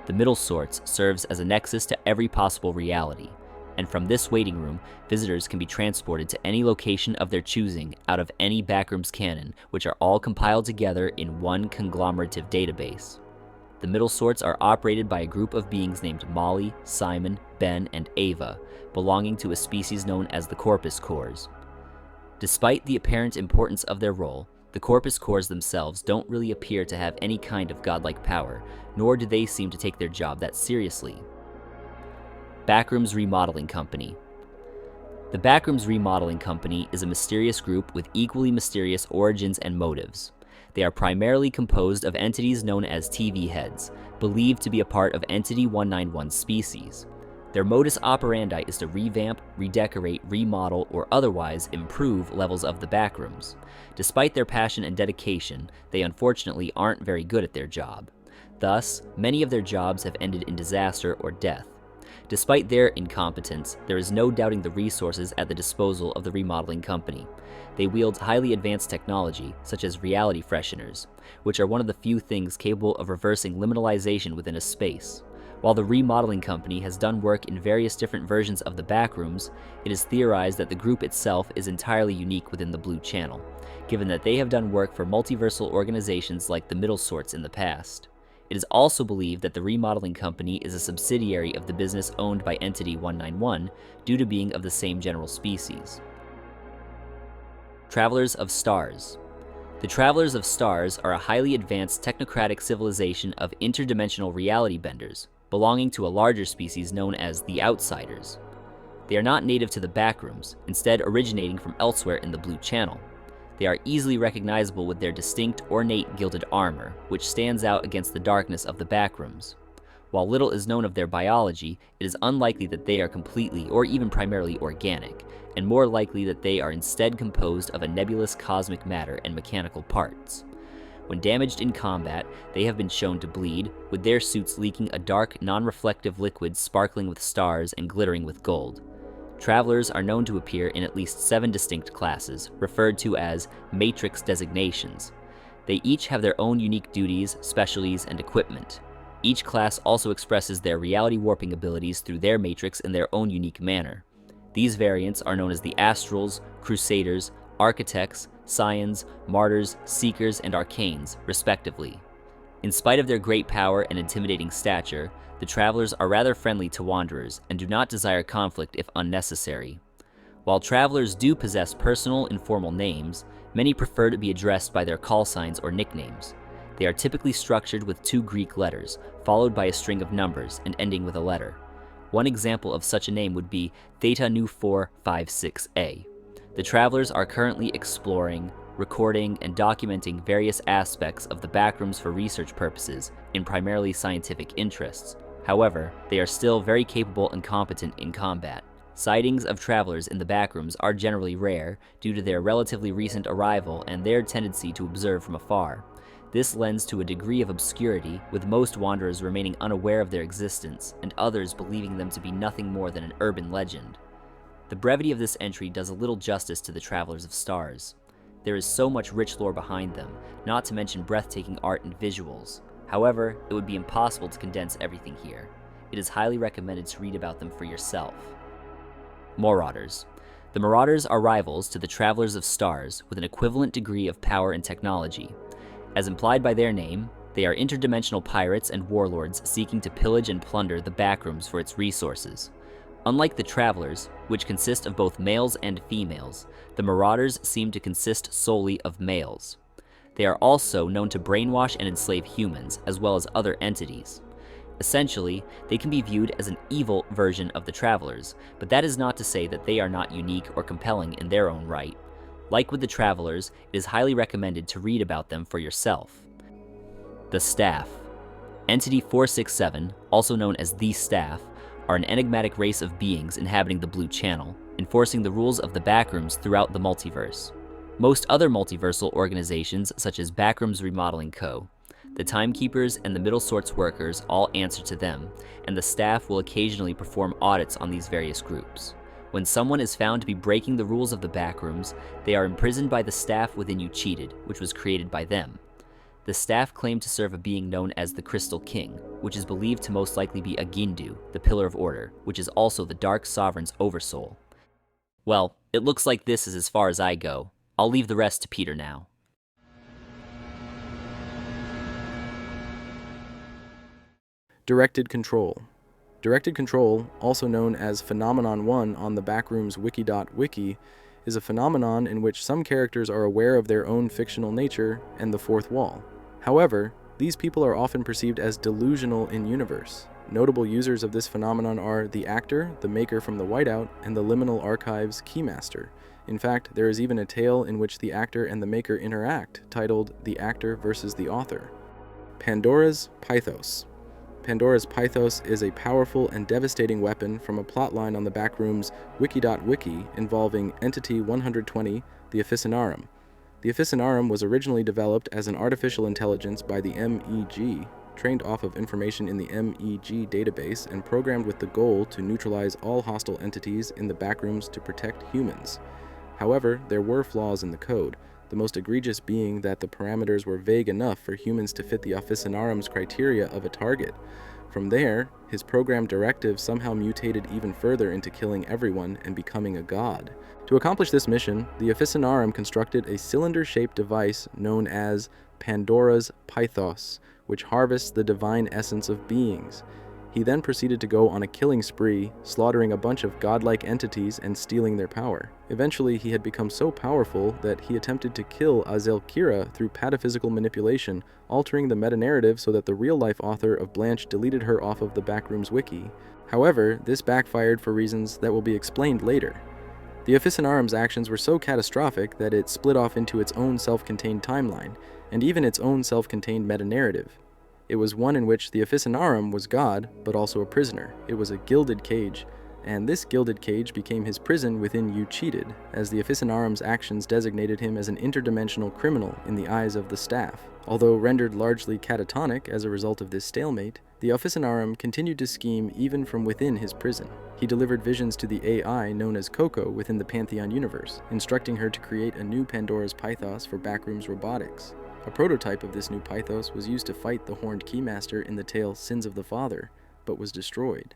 The middle sorts serves as a nexus to every possible reality, and from this waiting room, visitors can be transported to any location of their choosing out of any Backrooms canon, which are all compiled together in one conglomerative database. The middle sorts are operated by a group of beings named Molly, Simon, Ben, and Ava, belonging to a species known as the Corpus Cores. Despite the apparent importance of their role, the Corpus Cores themselves don't really appear to have any kind of godlike power, nor do they seem to take their job that seriously. Backrooms Remodeling Company. The Backrooms Remodeling Company is a mysterious group with equally mysterious origins and motives. They are primarily composed of entities known as TV heads, believed to be a part of Entity 191 species. Their modus operandi is to revamp, redecorate, remodel, or otherwise improve levels of the Backrooms. Despite their passion and dedication, they unfortunately aren't very good at their job. Thus, many of their jobs have ended in disaster or death. Despite their incompetence, there is no doubting the resources at the disposal of the remodeling company. They wield highly advanced technology, such as reality fresheners, which are one of the few things capable of reversing liminalization within a space. While the remodeling company has done work in various different versions of the Backrooms, it is theorized that the group itself is entirely unique within the Blue Channel, given that they have done work for multiversal organizations like the Middle Sorts in the past. It is also believed that the remodeling company is a subsidiary of the business owned by Entity 191 due to being of the same general species. Travelers of Stars. The Travelers of Stars are a highly advanced technocratic civilization of interdimensional reality benders, belonging to a larger species known as the Outsiders. They are not native to the Backrooms, instead originating from elsewhere in the Blue Channel. They are easily recognizable with their distinct, ornate gilded armor, which stands out against the darkness of the Backrooms. While little is known of their biology, it is unlikely that they are completely or even primarily organic, and more likely that they are instead composed of a nebulous cosmic matter and mechanical parts. When damaged in combat, they have been shown to bleed, with their suits leaking a dark, non-reflective liquid sparkling with stars and glittering with gold. Travelers are known to appear in at least 7 distinct classes, referred to as Matrix designations. They each have their own unique duties, specialties, and equipment. Each class also expresses their reality warping abilities through their matrix in their own unique manner. These variants are known as the Astrals, Crusaders, Architects, Scions, Martyrs, Seekers, and Arcanes, respectively. In spite of their great power and intimidating stature, the Travelers are rather friendly to Wanderers and do not desire conflict if unnecessary. While Travelers do possess personal, informal names, many prefer to be addressed by their call signs or nicknames. They are typically structured with 2 Greek letters, followed by a string of numbers and ending with a letter. One example of such a name would be Theta Nu 456A. The Travelers are currently exploring, recording, and documenting various aspects of the Backrooms for research purposes in primarily scientific interests. However, they are still very capable and competent in combat. Sightings of Travelers in the Backrooms are generally rare due to their relatively recent arrival and their tendency to observe from afar. This lends to a degree of obscurity, with most Wanderers remaining unaware of their existence, and others believing them to be nothing more than an urban legend. The brevity of this entry does a little justice to the Travelers of Stars. There is so much rich lore behind them, not to mention breathtaking art and visuals. However, it would be impossible to condense everything here. It is highly recommended to read about them for yourself. Marauders. The Marauders are rivals to the Travelers of Stars with an equivalent degree of power and technology. As implied by their name, they are interdimensional pirates and warlords seeking to pillage and plunder the Backrooms for its resources. Unlike the Travelers, which consist of both males and females, the Marauders seem to consist solely of males. They are also known to brainwash and enslave humans, as well as other entities. Essentially, they can be viewed as an evil version of the Travelers, but that is not to say that they are not unique or compelling in their own right. Like with the Travelers, it is highly recommended to read about them for yourself. The Staff. Entity 467, also known as the Staff, are an enigmatic race of beings inhabiting the Blue Channel, enforcing the rules of the Backrooms throughout the multiverse. Most other multiversal organizations, such as Backrooms Remodeling Co., The timekeepers and the middle sorts workers all answer to them, and the staff will occasionally perform audits on these various groups. When someone is found to be breaking the rules of the Backrooms, they are imprisoned by the staff within You Cheated, which was created by them. The staff claim to serve a being known as the Crystal King, which is believed to most likely be Agindu, the Pillar of Order, which is also the Dark Sovereign's oversoul. Well, it looks like this is as far as I go. I'll leave the rest to Peter now. Directed control. Directed control, also known as Phenomenon 1 on the Backrooms wiki.wiki, is a phenomenon in which some characters are aware of their own fictional nature and the fourth wall. However, these people are often perceived as delusional in universe. Notable users of this phenomenon are the actor, the maker from the Whiteout, and the Liminal Archives Keymaster. In fact, there is even a tale in which the actor and the maker interact, titled The Actor versus the Author. Pandora's Pythos. Pandora's Pythos is a powerful and devastating weapon from a plotline on the Backrooms wiki.wiki involving Entity 120, the Officinarum. The Officinarum was originally developed as an artificial intelligence by the MEG, trained off of information in the MEG database and programmed with the goal to neutralize all hostile entities in the Backrooms to protect humans. However, there were flaws in the code, the most egregious being that the parameters were vague enough for humans to fit the Officinarum's criteria of a target. From there, his program directive somehow mutated even further into killing everyone and becoming a god. To accomplish this mission, the Officinarum constructed a cylinder-shaped device known as Pandora's Pythos, which harvests the divine essence of beings. He then proceeded to go on a killing spree, slaughtering a bunch of godlike entities and stealing their power. Eventually, he had become so powerful that he attempted to kill Azelkira through pataphysical manipulation, altering the meta-narrative so that the real-life author of Blanche deleted her off of the Backrooms wiki. However, this backfired for reasons that will be explained later. The Officinarum's actions were so catastrophic that it split off into its own self-contained timeline, and even its own self-contained meta-narrative. It was one in which the Officinarum was God, but also a prisoner. It was a gilded cage, and this gilded cage became his prison within You Cheated, as the Officinarum's actions designated him as an interdimensional criminal in the eyes of the staff. Although rendered largely catatonic as a result of this stalemate, the Officinarum continued to scheme even from within his prison. He delivered visions to the AI known as Coco within the Pantheon universe, instructing her to create a new Pandora's Pythos for Backrooms robotics. A prototype of this new Pythos was used to fight the Horned Keymaster in the tale Sins of the Father, but was destroyed.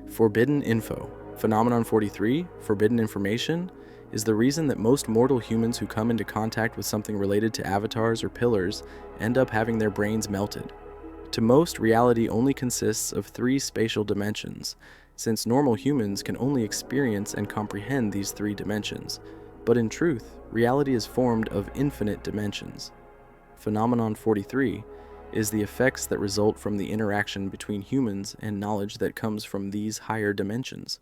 Forbidden Info. Phenomenon 43, Forbidden Information, is the reason that most mortal humans who come into contact with something related to avatars or pillars end up having their brains melted. To most, reality only consists of 3 spatial dimensions, since normal humans can only experience and comprehend these 3 dimensions. But in truth, reality is formed of infinite dimensions. Phenomenon 43 is the effects that result from the interaction between humans and knowledge that comes from these higher dimensions.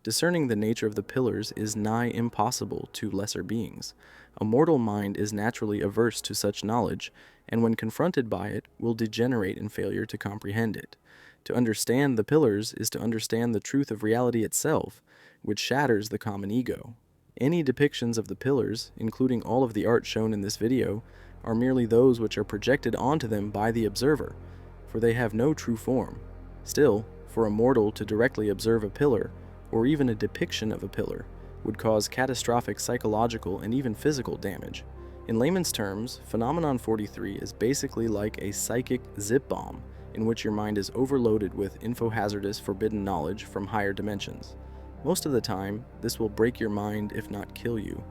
Discerning the nature of the pillars is nigh impossible to lesser beings. A mortal mind is naturally averse to such knowledge, and when confronted by it, will degenerate in failure to comprehend it. To understand the pillars is to understand the truth of reality itself, which shatters the common ego. Any depictions of the pillars, including all of the art shown in this video, are merely those which are projected onto them by the observer, for they have no true form. Still, for a mortal to directly observe a pillar, or even a depiction of a pillar, would cause catastrophic psychological and even physical damage. In layman's terms, Phenomenon 43 is basically like a psychic zip bomb, in which your mind is overloaded with infohazardous forbidden knowledge from higher dimensions. Most of the time, this will break your mind if not kill you.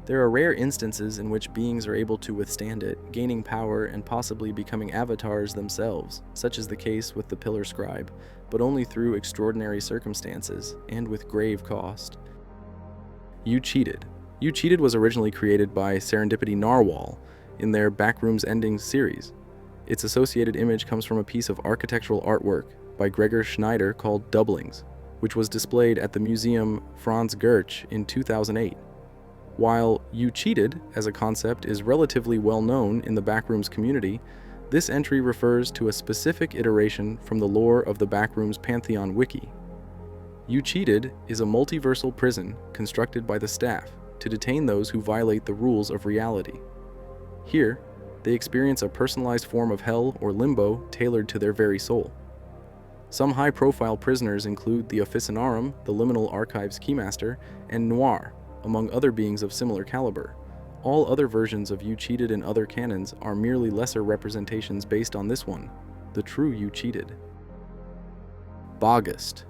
There are rare instances in which beings are able to withstand it, gaining power and possibly becoming avatars themselves, such as the case with the Pillar Scribe, but only through extraordinary circumstances, and with grave cost. You Cheated. You Cheated was originally created by Serendipity Narwhal in their Backrooms Endings series. Its associated image comes from a piece of architectural artwork by Gregor Schneider called Doublings, which was displayed at the Museum Franz Gurch in 2008. While You Cheated as a concept is relatively well known in the Backrooms community, this entry refers to a specific iteration from the lore of the Backrooms Pantheon wiki. You Cheated is a multiversal prison constructed by the staff to detain those who violate the rules of reality. Here, they experience a personalized form of hell or limbo tailored to their very soul. Some high-profile prisoners include the Officinarum, the Liminal Archives Keymaster, and Noir, among other beings of similar caliber. All other versions of You Cheated in other canons are merely lesser representations based on this one, the true You Cheated. Boggist.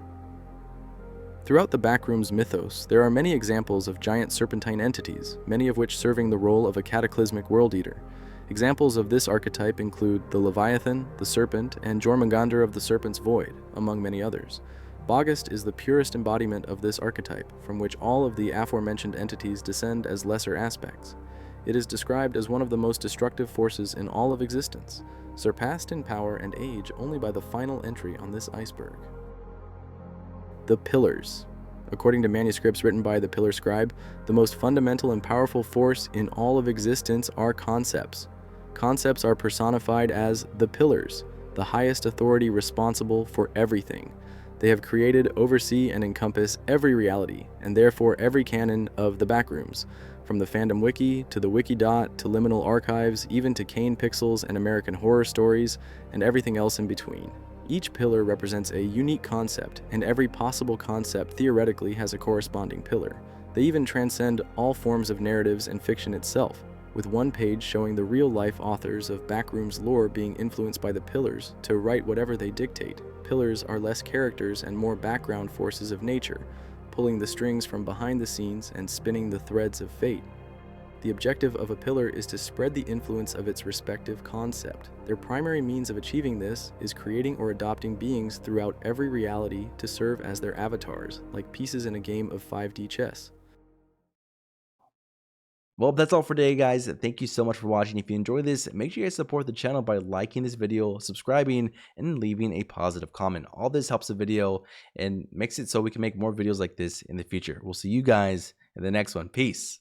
Throughout the Backrooms mythos, there are many examples of giant serpentine entities, many of which serving the role of a cataclysmic world eater. Examples of this archetype include the Leviathan, the Serpent, and Jormungandr of the Serpent's Void, among many others. Boggist is the purest embodiment of this archetype, from which all of the aforementioned entities descend as lesser aspects. It is described as one of the most destructive forces in all of existence, surpassed in power and age only by the final entry on this iceberg. The Pillars. According to manuscripts written by the Pillar Scribe, the most fundamental and powerful force in all of existence are concepts. Concepts are personified as the Pillars, the highest authority responsible for everything. They have created, oversee, and encompass every reality, and therefore every canon of the Backrooms, from the Fandom Wiki to the Wikidot to Liminal Archives, even to Kane Pixels and American Horror Stories, and everything else in between. Each pillar represents a unique concept, and every possible concept theoretically has a corresponding pillar. They even transcend all forms of narratives and fiction itself, with one page showing the real-life authors of Backrooms lore being influenced by the pillars to write whatever they dictate. Pillars are less characters and more background forces of nature, pulling the strings from behind the scenes and spinning the threads of fate. The objective of a pillar is to spread the influence of its respective concept. Their primary means of achieving this is creating or adopting beings throughout every reality to serve as their avatars, like pieces in a game of 5D chess. Well, that's all for today, guys. Thank you so much for watching. If you enjoyed this, make sure you guys support the channel by liking this video, subscribing, and leaving a positive comment. All this helps the video and makes it so we can make more videos like this in the future. We'll see you guys in the next one. Peace.